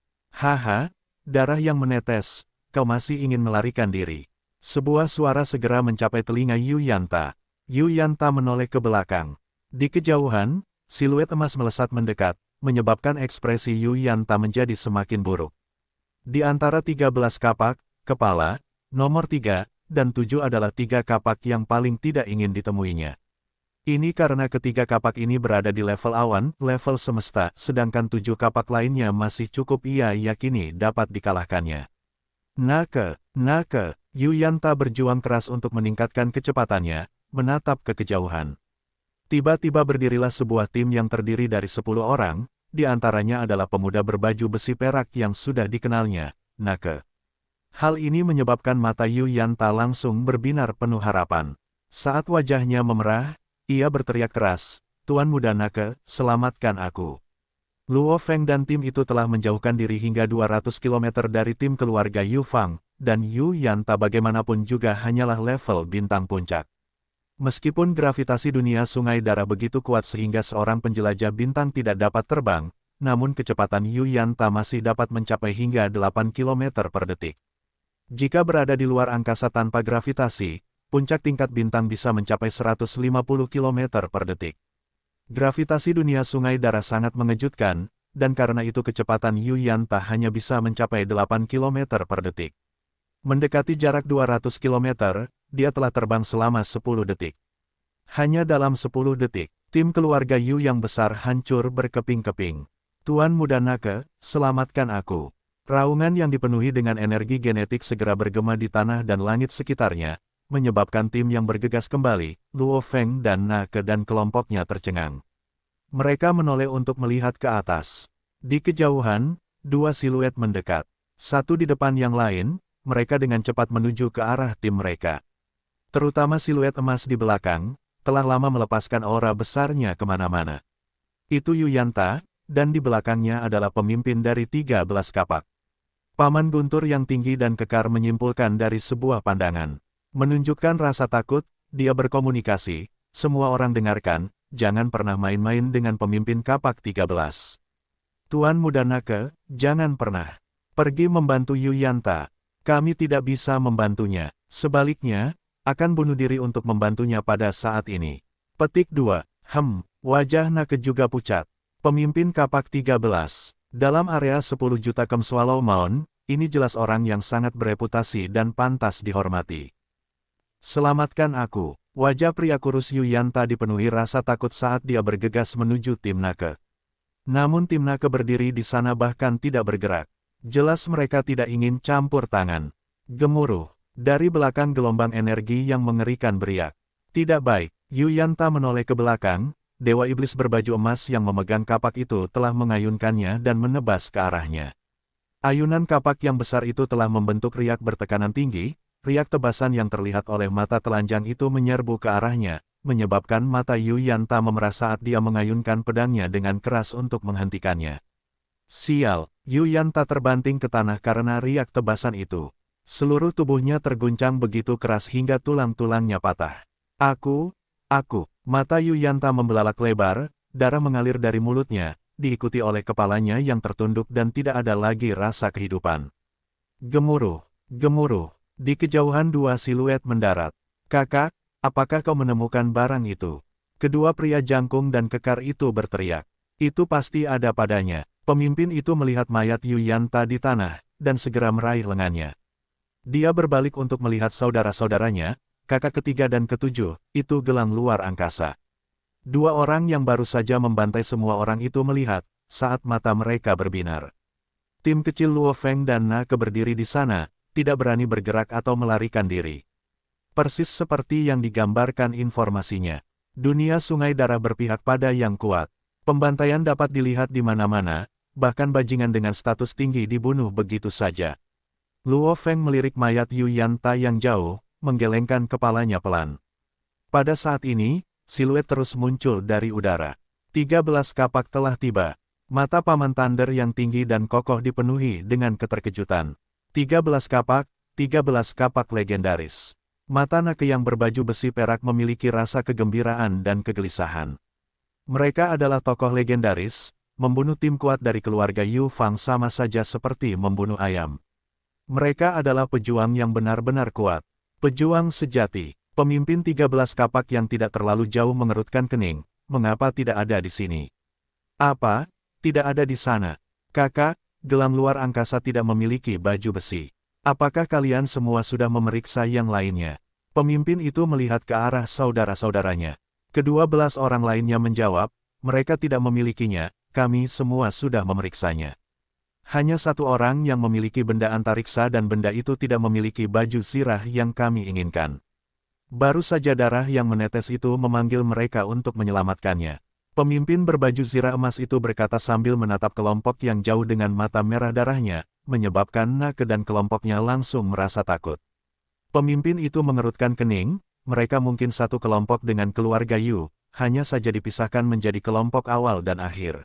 Darah yang menetes, kau masih ingin melarikan diri. Sebuah suara segera mencapai telinga Yu Yanta. Yu Yanta menoleh ke belakang. Di kejauhan, siluet emas melesat mendekat, menyebabkan ekspresi Yu Yanta menjadi semakin buruk. Di antara 13 kapak, kepala, nomor 3, dan 7 adalah 3 kapak yang paling tidak ingin ditemuinya. Ini karena ketiga kapak ini berada di level awan, level semesta, sedangkan 7 kapak lainnya masih cukup ia yakini dapat dikalahkannya. Nake, Yu Yanta berjuang keras untuk meningkatkan kecepatannya, menatap ke kejauhan. Tiba-tiba berdirilah sebuah tim yang terdiri dari 10 orang, di antaranya adalah pemuda berbaju besi perak yang sudah dikenalnya, Nake. Hal ini menyebabkan mata Yu Yanta langsung berbinar penuh harapan. Saat wajahnya memerah, ia berteriak keras, Tuan Muda Nake, selamatkan aku. Luo Feng dan tim itu telah menjauhkan diri hingga 200 km dari tim keluarga Yu Fang, dan Yu Yanta bagaimanapun juga hanyalah level bintang puncak. Meskipun gravitasi dunia sungai darah begitu kuat sehingga seorang penjelajah bintang tidak dapat terbang, namun kecepatan Yu Yanta masih dapat mencapai hingga 8 km per detik. Jika berada di luar angkasa tanpa gravitasi, puncak tingkat bintang bisa mencapai 150 km per detik. Gravitasi dunia sungai darah sangat mengejutkan, dan karena itu kecepatan Yu Yanta hanya bisa mencapai 8 km per detik. Mendekati jarak 200 km, dia telah terbang selama 10 detik. Hanya dalam 10 detik, tim keluarga Yu yang besar hancur berkeping-keping. Tuan Muda Nake, selamatkan aku. Raungan yang dipenuhi dengan energi genetik segera bergema di tanah dan langit sekitarnya, menyebabkan tim yang bergegas kembali, Luo Feng dan Nake dan kelompoknya tercengang. Mereka menoleh untuk melihat ke atas. Di kejauhan, dua siluet mendekat. Satu di depan yang lain, mereka dengan cepat menuju ke arah tim mereka. Terutama siluet emas di belakang, telah lama melepaskan aura besarnya kemana-mana. Itu Yu Yanta, dan di belakangnya adalah pemimpin dari 13 kapak. Paman Guntur yang tinggi dan kekar menyimpulkan dari sebuah pandangan. Menunjukkan rasa takut, dia berkomunikasi, semua orang dengarkan, jangan pernah main-main dengan pemimpin kapak 13. Tuan Muda Nake, jangan pernah pergi membantu Yu Yanta. Kami tidak bisa membantunya, sebaliknya, akan bunuh diri untuk membantunya pada saat ini. Petik 2. Wajah Nake juga pucat. Pemimpin kapak 13. Dalam area 10 juta Kem Swallow Mound, ini jelas orang yang sangat bereputasi dan pantas dihormati. Selamatkan aku. Wajah pria kurus Yu Yanta dipenuhi rasa takut saat dia bergegas menuju tim Nake. Namun tim Nake berdiri di sana bahkan tidak bergerak. Jelas mereka tidak ingin campur tangan. Gemuruh. Dari belakang gelombang energi yang mengerikan beriak. Tidak baik. Yu Yanta menoleh ke belakang. Dewa Iblis berbaju emas yang memegang kapak itu telah mengayunkannya dan menebas ke arahnya. Ayunan kapak yang besar itu telah membentuk riak bertekanan tinggi. Riak tebasan yang terlihat oleh mata telanjang itu menyerbu ke arahnya, menyebabkan mata Yu Yanta memerah saat dia mengayunkan pedangnya dengan keras untuk menghentikannya. Sial, Yu Yanta terbanting ke tanah karena riak tebasan itu. Seluruh tubuhnya terguncang begitu keras hingga tulang-tulangnya patah. Aku, mata Yu Yanta membelalak lebar, darah mengalir dari mulutnya, diikuti oleh kepalanya yang tertunduk dan tidak ada lagi rasa kehidupan. Gemuruh, di kejauhan dua siluet mendarat. Kakak, apakah kau menemukan barang itu? Kedua pria jangkung dan kekar itu berteriak. Itu pasti ada padanya. Pemimpin itu melihat mayat Yu Yanta di tanah, dan segera meraih lengannya. Dia berbalik untuk melihat saudara-saudaranya, kakak ketiga dan ketujuh, itu gelang luar angkasa. Dua orang yang baru saja membantai semua orang itu melihat, saat mata mereka berbinar. Tim kecil Luo Feng dan Nake berdiri di sana, tidak berani bergerak atau melarikan diri. Persis seperti yang digambarkan informasinya. Dunia sungai darah berpihak pada yang kuat. Pembantaian dapat dilihat di mana-mana, bahkan bajingan dengan status tinggi dibunuh begitu saja. Luo Feng melirik mayat Yu Yanta yang jauh, menggelengkan kepalanya pelan. Pada saat ini, siluet terus muncul dari udara. 13 kapak telah tiba. Mata Paman Thunder yang tinggi dan kokoh dipenuhi dengan keterkejutan. 13 kapak legendaris. Mata Nake yang berbaju besi perak memiliki rasa kegembiraan dan kegelisahan. Mereka adalah tokoh legendaris, membunuh tim kuat dari keluarga Yu Fang sama saja seperti membunuh ayam. Mereka adalah pejuang yang benar-benar kuat. Pejuang sejati. Pemimpin 13 kapak yang tidak terlalu jauh mengerutkan kening. Mengapa tidak ada di sini? Apa? Tidak ada di sana. Kakak, gelang luar angkasa tidak memiliki baju besi. Apakah kalian semua sudah memeriksa yang lainnya? Pemimpin itu melihat ke arah saudara-saudaranya. Kedua belas orang lainnya menjawab, mereka tidak memilikinya, kami semua sudah memeriksanya. Hanya satu orang yang memiliki benda antariksa dan benda itu tidak memiliki baju zirah yang kami inginkan. Baru saja darah yang menetes itu memanggil mereka untuk menyelamatkannya. Pemimpin berbaju zirah emas itu berkata sambil menatap kelompok yang jauh dengan mata merah darahnya, menyebabkan Nake dan kelompoknya langsung merasa takut. Pemimpin itu mengerutkan kening. Mereka mungkin satu kelompok dengan keluarga Yu, hanya saja dipisahkan menjadi kelompok awal dan akhir.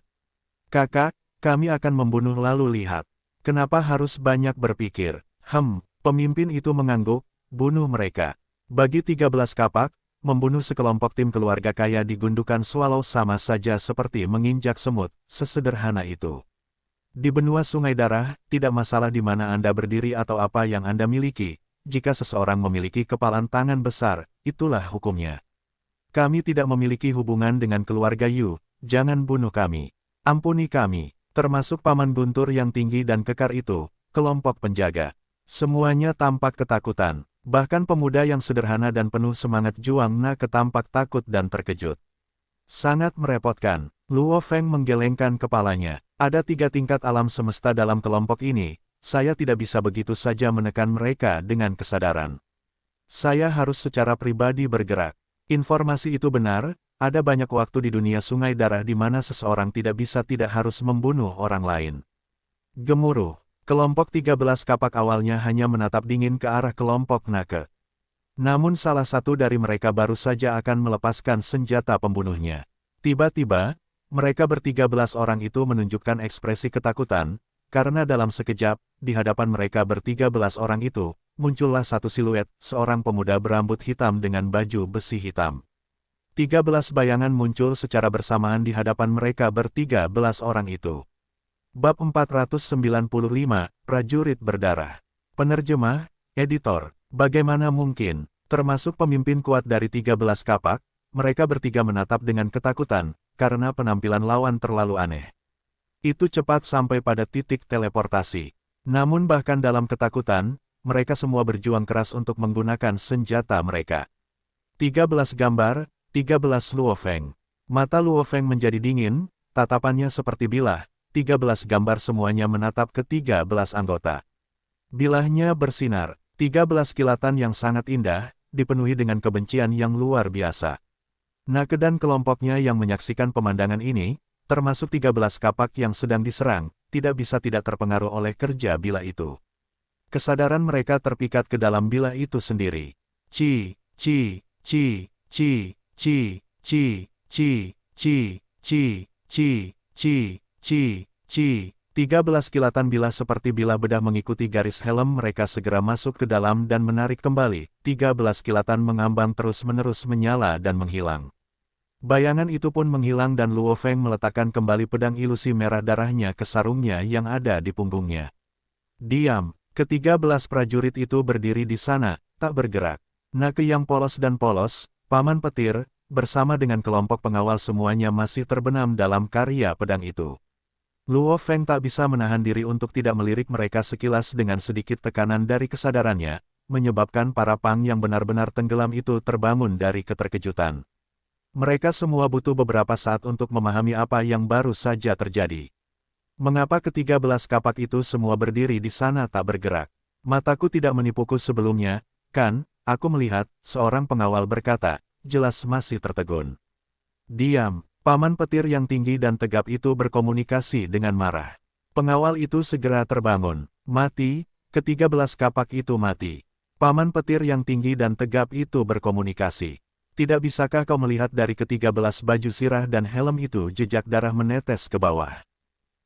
Kakak, kami akan membunuh lalu lihat. Kenapa harus banyak berpikir? Pemimpin itu mengangguk, bunuh mereka. Bagi 13 kapak, membunuh sekelompok tim keluarga kaya di gundukan Swallow sama saja seperti menginjak semut, sesederhana itu. Di benua Sungai Darah, tidak masalah di mana Anda berdiri atau apa yang Anda miliki, jika seseorang memiliki kepalan tangan besar, itulah hukumnya. Kami tidak memiliki hubungan dengan keluarga Yu, jangan bunuh kami. Ampuni kami, termasuk Paman Guntur yang tinggi dan kekar itu, kelompok penjaga. Semuanya tampak ketakutan, bahkan pemuda yang sederhana dan penuh semangat juang tampak takut dan terkejut. Sangat merepotkan, Luo Feng menggelengkan kepalanya. Ada 3 tingkat alam semesta dalam kelompok ini, saya tidak bisa begitu saja menekan mereka dengan kesadaran. Saya harus secara pribadi bergerak. Informasi itu benar, ada banyak waktu di dunia Sungai Darah di mana seseorang tidak harus membunuh orang lain. Gemuruh. Kelompok 13 kapak awalnya hanya menatap dingin ke arah kelompok Nake. Namun salah satu dari mereka baru saja akan melepaskan senjata pembunuhnya. Tiba-tiba, mereka ber-13 orang itu menunjukkan ekspresi ketakutan, karena dalam sekejap, di hadapan mereka ber-13 orang itu, muncullah satu siluet, seorang pemuda berambut hitam dengan baju besi hitam. 13 bayangan muncul secara bersamaan di hadapan mereka ber-13 orang itu. Bab 495, Prajurit Berdarah. Penerjemah, Editor. Bagaimana mungkin, termasuk pemimpin kuat dari 13 kapak, mereka bertiga menatap dengan ketakutan, karena penampilan lawan terlalu aneh. Itu cepat sampai pada titik teleportasi. Namun bahkan dalam ketakutan, mereka semua berjuang keras untuk menggunakan senjata mereka. 13 gambar, 13 Luo Feng. Mata Luo Feng menjadi dingin, tatapannya seperti bilah. 13 gambar semuanya menatap ke 13 anggota. Bilahnya bersinar, 13 kilatan yang sangat indah, dipenuhi dengan kebencian yang luar biasa. Nake dan kelompoknya yang menyaksikan pemandangan ini, termasuk 13 kapak yang sedang diserang, tidak bisa tidak terpengaruh oleh kerja bilah itu. Kesadaran mereka terpikat ke dalam bilah itu sendiri. Ci, ci, ci, ci, ci, ci, ci, ci, ci, ci, ci. Ci, 13 kilatan bilah seperti bilah bedah mengikuti garis helm mereka segera masuk ke dalam dan menarik kembali. 13 kilatan mengambang terus-menerus menyala dan menghilang. Bayangan itu pun menghilang dan Luo Feng meletakkan kembali pedang ilusi merah darahnya ke sarungnya yang ada di punggungnya. Diam, ke-13 prajurit itu berdiri di sana, tak bergerak. Nake yang polos dan polos, Paman Petir, bersama dengan kelompok pengawal semuanya masih terbenam dalam karya pedang itu. Luo Feng tak bisa menahan diri untuk tidak melirik mereka sekilas dengan sedikit tekanan dari kesadarannya, menyebabkan para Pang yang benar-benar tenggelam itu terbangun dari keterkejutan. Mereka semua butuh beberapa saat untuk memahami apa yang baru saja terjadi. Mengapa ke-13 kapak itu semua berdiri di sana tak bergerak? Mataku tidak menipuku sebelumnya, kan? Aku melihat, seorang pengawal berkata, jelas masih tertegun. Diam. Paman Petir yang tinggi dan tegap itu berkomunikasi dengan marah. Pengawal itu segera terbangun. Mati, ke-13 kapak itu mati. Paman Petir yang tinggi dan tegap itu berkomunikasi. Tidak bisakah kau melihat dari ke-13 baju sirah dan helm itu jejak darah menetes ke bawah?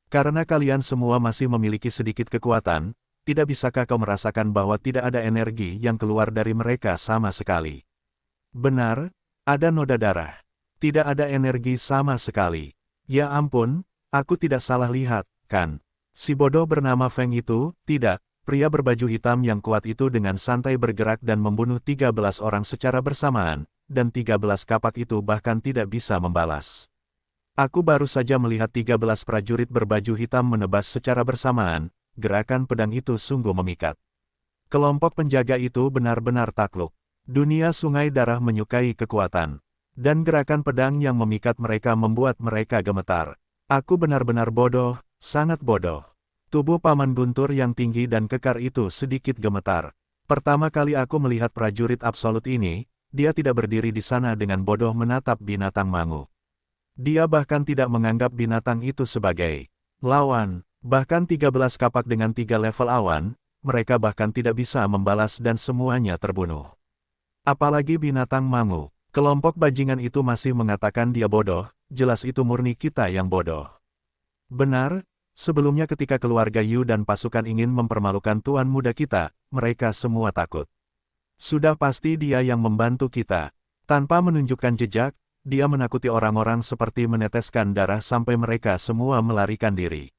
Karena kalian semua masih memiliki sedikit kekuatan, tidak bisakah kau merasakan bahwa tidak ada energi yang keluar dari mereka sama sekali? Benar, ada noda darah. Tidak ada energi sama sekali. Ya ampun, aku tidak salah lihat, kan? Si bodoh bernama Feng itu, tidak, pria berbaju hitam yang kuat itu dengan santai bergerak dan membunuh 13 orang secara bersamaan, dan 13 kapak itu bahkan tidak bisa membalas. Aku baru saja melihat 13 prajurit berbaju hitam menebas secara bersamaan, gerakan pedang itu sungguh memikat. Kelompok penjaga itu benar-benar takluk. Dunia Sungai Darah menyukai kekuatan. Dan gerakan pedang yang memikat mereka membuat mereka gemetar. Aku benar-benar bodoh, sangat bodoh. Tubuh Paman Guntur yang tinggi dan kekar itu sedikit gemetar. Pertama kali aku melihat prajurit absolut ini, dia tidak berdiri di sana dengan bodoh menatap binatang mangu. Dia bahkan tidak menganggap binatang itu sebagai lawan. Bahkan 13 kapak dengan 3 level awan, mereka bahkan tidak bisa membalas dan semuanya terbunuh. Apalagi binatang mangu. Kelompok bajingan itu masih mengatakan dia bodoh, jelas itu murni kita yang bodoh. Benar, sebelumnya ketika keluarga Yu dan pasukan ingin mempermalukan tuan muda kita, mereka semua takut. Sudah pasti dia yang membantu kita. Tanpa menunjukkan jejak, dia menakuti orang-orang seperti meneteskan darah sampai mereka semua melarikan diri.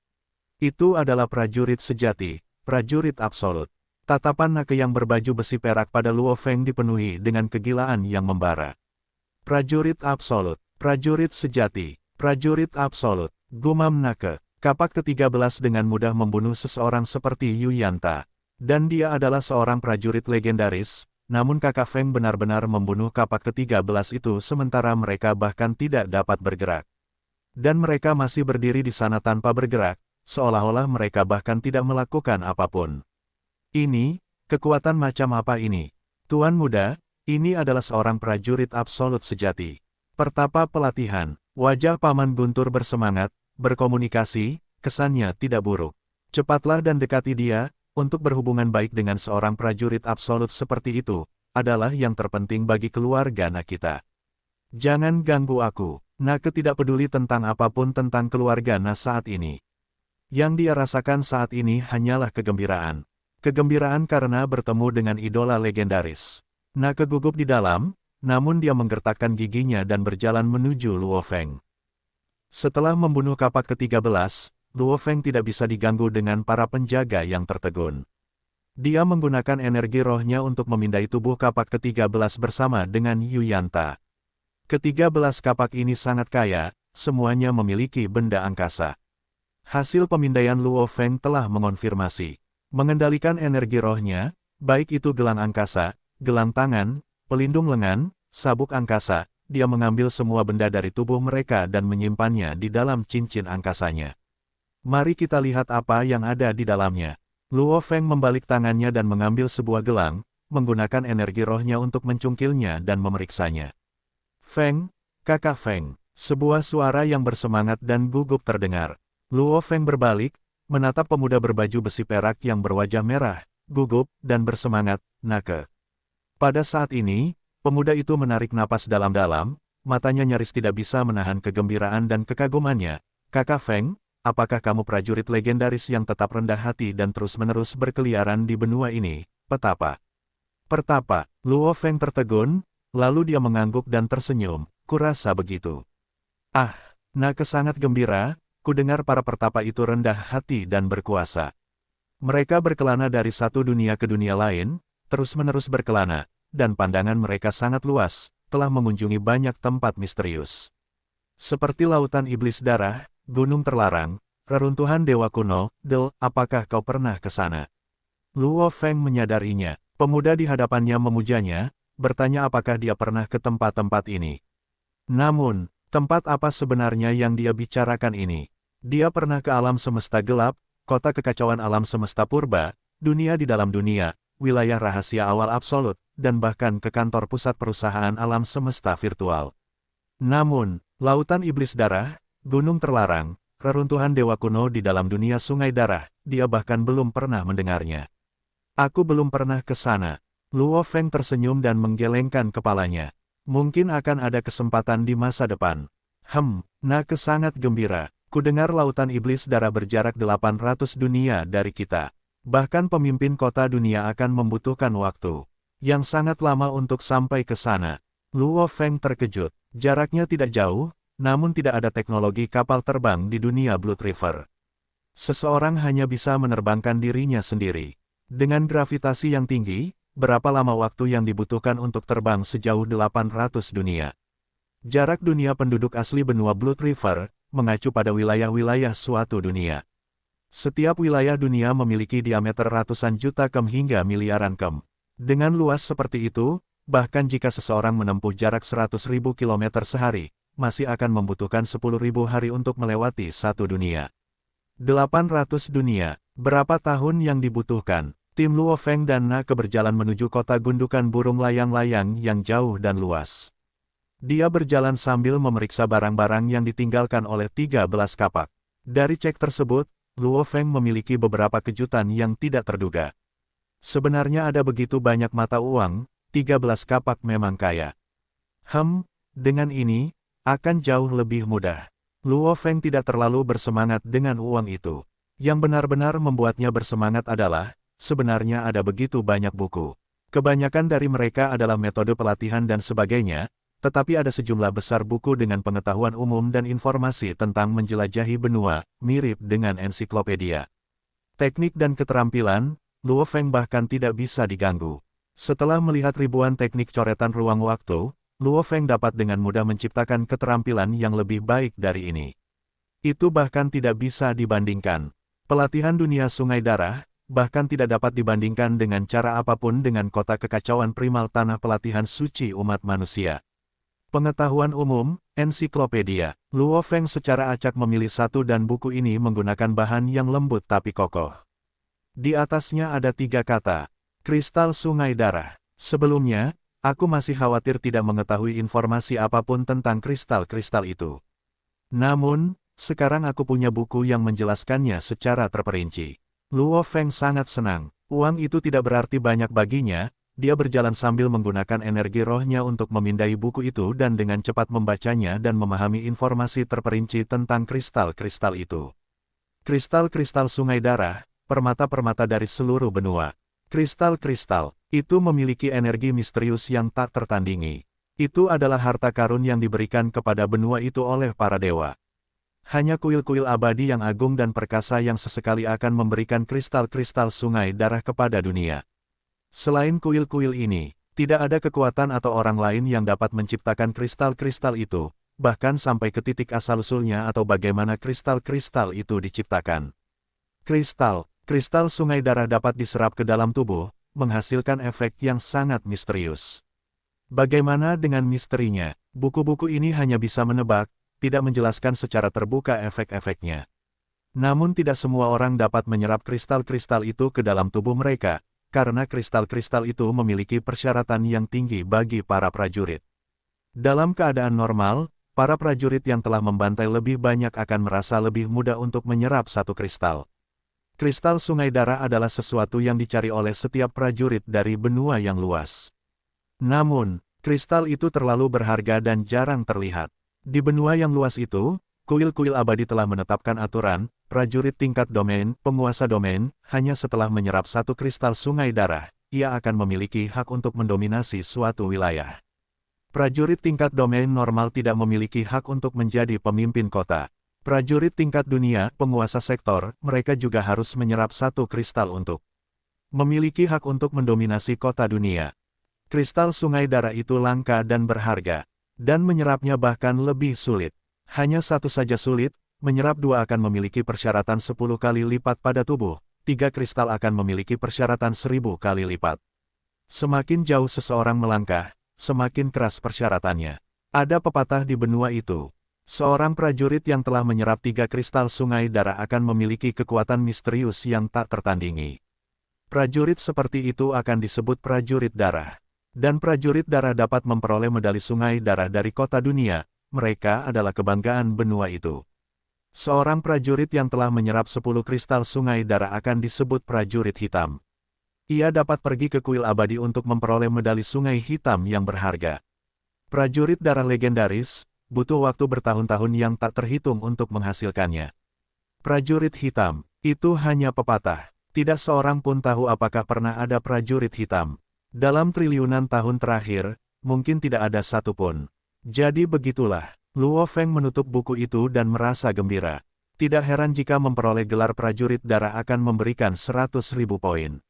Itu adalah prajurit sejati, prajurit absolut. Tatapan Nake yang berbaju besi perak pada Luo Feng dipenuhi dengan kegilaan yang membara. Prajurit absolut, prajurit sejati, prajurit absolut, gumam Nake. Kapak ke-13 dengan mudah membunuh seseorang seperti Yu Yanta. Dan dia adalah seorang prajurit legendaris, namun kakak Feng benar-benar membunuh kapak ke-13 itu sementara mereka bahkan tidak dapat bergerak. Dan mereka masih berdiri di sana tanpa bergerak, seolah-olah mereka bahkan tidak melakukan apapun. Ini, kekuatan macam apa ini? Tuan muda, ini adalah seorang prajurit absolut sejati. Pertapa pelatihan, wajah Paman Guntur bersemangat, berkomunikasi, kesannya tidak buruk. Cepatlah dan dekati dia, untuk berhubungan baik dengan seorang prajurit absolut seperti itu, adalah yang terpenting bagi keluarga Nakita. Jangan ganggu aku. Nake tidak peduli tentang apapun tentang keluarga Na saat ini. Yang dia rasakan saat ini hanyalah kegembiraan. Kegembiraan karena bertemu dengan idola legendaris. Nake gugup di dalam, namun dia menggertakkan giginya dan berjalan menuju Luo Feng. Setelah membunuh kapak ke-13, Luo Feng tidak bisa diganggu dengan para penjaga yang tertegun. Dia menggunakan energi rohnya untuk memindai tubuh kapak ke-13 bersama dengan Yu Yanta. Ke-13 kapak ini sangat kaya, semuanya memiliki benda angkasa. Hasil pemindaian Luo Feng telah mengonfirmasi. Mengendalikan energi rohnya, baik itu gelang angkasa, gelang tangan, pelindung lengan, sabuk angkasa, dia mengambil semua benda dari tubuh mereka dan menyimpannya di dalam cincin angkasanya. Mari kita lihat apa yang ada di dalamnya. Luo Feng membalik tangannya dan mengambil sebuah gelang, menggunakan energi rohnya untuk mencungkilnya dan memeriksanya. Feng, kakak Feng, sebuah suara yang bersemangat dan gugup terdengar. Luo Feng berbalik, menatap pemuda berbaju besi perak yang berwajah merah, gugup, dan bersemangat, Nake. Pada saat ini, pemuda itu menarik napas dalam-dalam, matanya nyaris tidak bisa menahan kegembiraan dan kekagumannya. Kakak Feng, apakah kamu prajurit legendaris yang tetap rendah hati dan terus-menerus berkeliaran di benua ini, petapa? Pertapa, Luo Feng tertegun, lalu dia mengangguk dan tersenyum, kurasa begitu. Ah, Nake sangat gembira, kudengar para pertapa itu rendah hati dan berkuasa. Mereka berkelana dari satu dunia ke dunia lain, terus-menerus berkelana, dan pandangan mereka sangat luas, telah mengunjungi banyak tempat misterius. Seperti lautan iblis darah, gunung terlarang, reruntuhan dewa kuno, apakah kau pernah ke sana? Luo Feng menyadarinya, pemuda di hadapannya memujanya, bertanya apakah dia pernah ke tempat-tempat ini. Namun, tempat apa sebenarnya yang dia bicarakan ini? Dia pernah ke alam semesta gelap, kota kekacauan alam semesta purba, dunia di dalam dunia, wilayah rahasia awal absolut, dan bahkan ke kantor pusat perusahaan alam semesta virtual. Namun, lautan iblis darah, gunung terlarang, reruntuhan dewa kuno di dalam dunia sungai darah, dia bahkan belum pernah mendengarnya. Aku belum pernah ke sana. Luo Feng tersenyum dan menggelengkan kepalanya. Mungkin akan ada kesempatan di masa depan. Nake sangat gembira. Kudengar lautan iblis darah berjarak 800 dunia dari kita. Bahkan pemimpin kota dunia akan membutuhkan waktu yang sangat lama untuk sampai ke sana. Luo Feng terkejut. Jaraknya tidak jauh, namun tidak ada teknologi kapal terbang di dunia Blood River. Seseorang hanya bisa menerbangkan dirinya sendiri. Dengan gravitasi yang tinggi, berapa lama waktu yang dibutuhkan untuk terbang sejauh 800 dunia? Jarak dunia penduduk asli benua Blood River, mengacu pada wilayah-wilayah suatu dunia. Setiap wilayah dunia memiliki diameter ratusan juta km hingga miliaran km. Dengan luas seperti itu, bahkan jika seseorang menempuh jarak 100.000 km sehari, masih akan membutuhkan 10.000 hari untuk melewati satu dunia. 800 dunia, berapa tahun yang dibutuhkan? Tim Luo Feng dan Nake berjalan menuju kota gundukan burung layang-layang yang jauh dan luas. Dia berjalan sambil memeriksa barang-barang yang ditinggalkan oleh 13 kapak. Dari cek tersebut, Luo Feng memiliki beberapa kejutan yang tidak terduga. Sebenarnya ada begitu banyak mata uang, 13 kapak memang kaya. Dengan ini, akan jauh lebih mudah. Luo Feng tidak terlalu bersemangat dengan uang itu. Yang benar-benar membuatnya bersemangat adalah, sebenarnya ada begitu banyak buku. Kebanyakan dari mereka adalah metode pelatihan dan sebagainya, tetapi ada sejumlah besar buku dengan pengetahuan umum dan informasi tentang menjelajahi benua, mirip dengan ensiklopedia. Teknik dan keterampilan, Luo Feng bahkan tidak bisa diganggu. Setelah melihat ribuan teknik coretan ruang waktu, Luo Feng dapat dengan mudah menciptakan keterampilan yang lebih baik dari ini. Itu bahkan tidak bisa dibandingkan. Pelatihan dunia Sungai Darah, bahkan tidak dapat dibandingkan dengan cara apapun dengan kota kekacauan primal tanah pelatihan suci umat manusia. Pengetahuan umum, ensiklopedia. Luo Feng secara acak memilih satu dan buku ini menggunakan bahan yang lembut tapi kokoh. Di atasnya ada 3 kata, kristal sungai darah. Sebelumnya, aku masih khawatir tidak mengetahui informasi apapun tentang kristal-kristal itu. Namun, sekarang aku punya buku yang menjelaskannya secara terperinci. Luo Feng sangat senang. Uang itu tidak berarti banyak baginya. Dia berjalan sambil menggunakan energi rohnya untuk memindai buku itu dan dengan cepat membacanya dan memahami informasi terperinci tentang kristal-kristal itu. Kristal-kristal sungai darah, permata-permata dari seluruh benua. Kristal-kristal itu memiliki energi misterius yang tak tertandingi. Itu adalah harta karun yang diberikan kepada benua itu oleh para dewa. Hanya kuil-kuil abadi yang agung dan perkasa yang sesekali akan memberikan kristal-kristal sungai darah kepada dunia. Selain kuil-kuil ini, tidak ada kekuatan atau orang lain yang dapat menciptakan kristal-kristal itu, bahkan sampai ke titik asal-usulnya atau bagaimana kristal-kristal itu diciptakan. Kristal sungai darah dapat diserap ke dalam tubuh, menghasilkan efek yang sangat misterius. Bagaimana dengan misterinya? Buku-buku ini hanya bisa menebak, tidak menjelaskan secara terbuka efek-efeknya. Namun tidak semua orang dapat menyerap kristal-kristal itu ke dalam tubuh mereka, karena kristal-kristal itu memiliki persyaratan yang tinggi bagi para prajurit. Dalam keadaan normal, para prajurit yang telah membantai lebih banyak akan merasa lebih mudah untuk menyerap satu kristal. Kristal sungai darah adalah sesuatu yang dicari oleh setiap prajurit dari benua yang luas. Namun, kristal itu terlalu berharga dan jarang terlihat. Di benua yang luas itu, kuil-kuil abadi telah menetapkan aturan, prajurit tingkat domain, penguasa domain, hanya setelah menyerap satu kristal sungai darah, ia akan memiliki hak untuk mendominasi suatu wilayah. Prajurit tingkat domain normal tidak memiliki hak untuk menjadi pemimpin kota. Prajurit tingkat dunia, penguasa sektor, mereka juga harus menyerap satu kristal untuk memiliki hak untuk mendominasi kota dunia. Kristal sungai darah itu langka dan berharga, dan menyerapnya bahkan lebih sulit. Hanya satu saja sulit, menyerap 2 akan memiliki persyaratan 10 kali lipat pada tubuh, 3 kristal akan memiliki persyaratan 1000 kali lipat. Semakin jauh seseorang melangkah, semakin keras persyaratannya. Ada pepatah di benua itu. Seorang prajurit yang telah menyerap 3 kristal sungai darah akan memiliki kekuatan misterius yang tak tertandingi. Prajurit seperti itu akan disebut prajurit darah. Dan prajurit darah dapat memperoleh medali sungai darah dari kota dunia, mereka adalah kebanggaan benua itu. Seorang prajurit yang telah menyerap 10 kristal sungai darah akan disebut prajurit hitam. Ia dapat pergi ke kuil abadi untuk memperoleh medali sungai hitam yang berharga. Prajurit darah legendaris, butuh waktu bertahun-tahun yang tak terhitung untuk menghasilkannya. Prajurit hitam, itu hanya pepatah. Tidak seorang pun tahu apakah pernah ada prajurit hitam. Dalam triliunan tahun terakhir, mungkin tidak ada satupun. Jadi begitulah, Luo Feng menutup buku itu dan merasa gembira. Tidak heran jika memperoleh gelar prajurit darah akan memberikan 100.000 poin.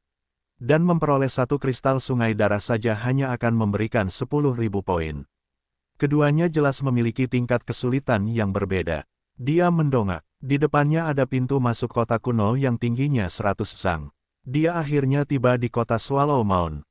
Dan memperoleh satu kristal sungai darah saja hanya akan memberikan 10.000 poin. Keduanya jelas memiliki tingkat kesulitan yang berbeda. Dia mendongak. Di depannya ada pintu masuk kota kuno yang tingginya 100 sang. Dia akhirnya tiba di kota Swallow Mound.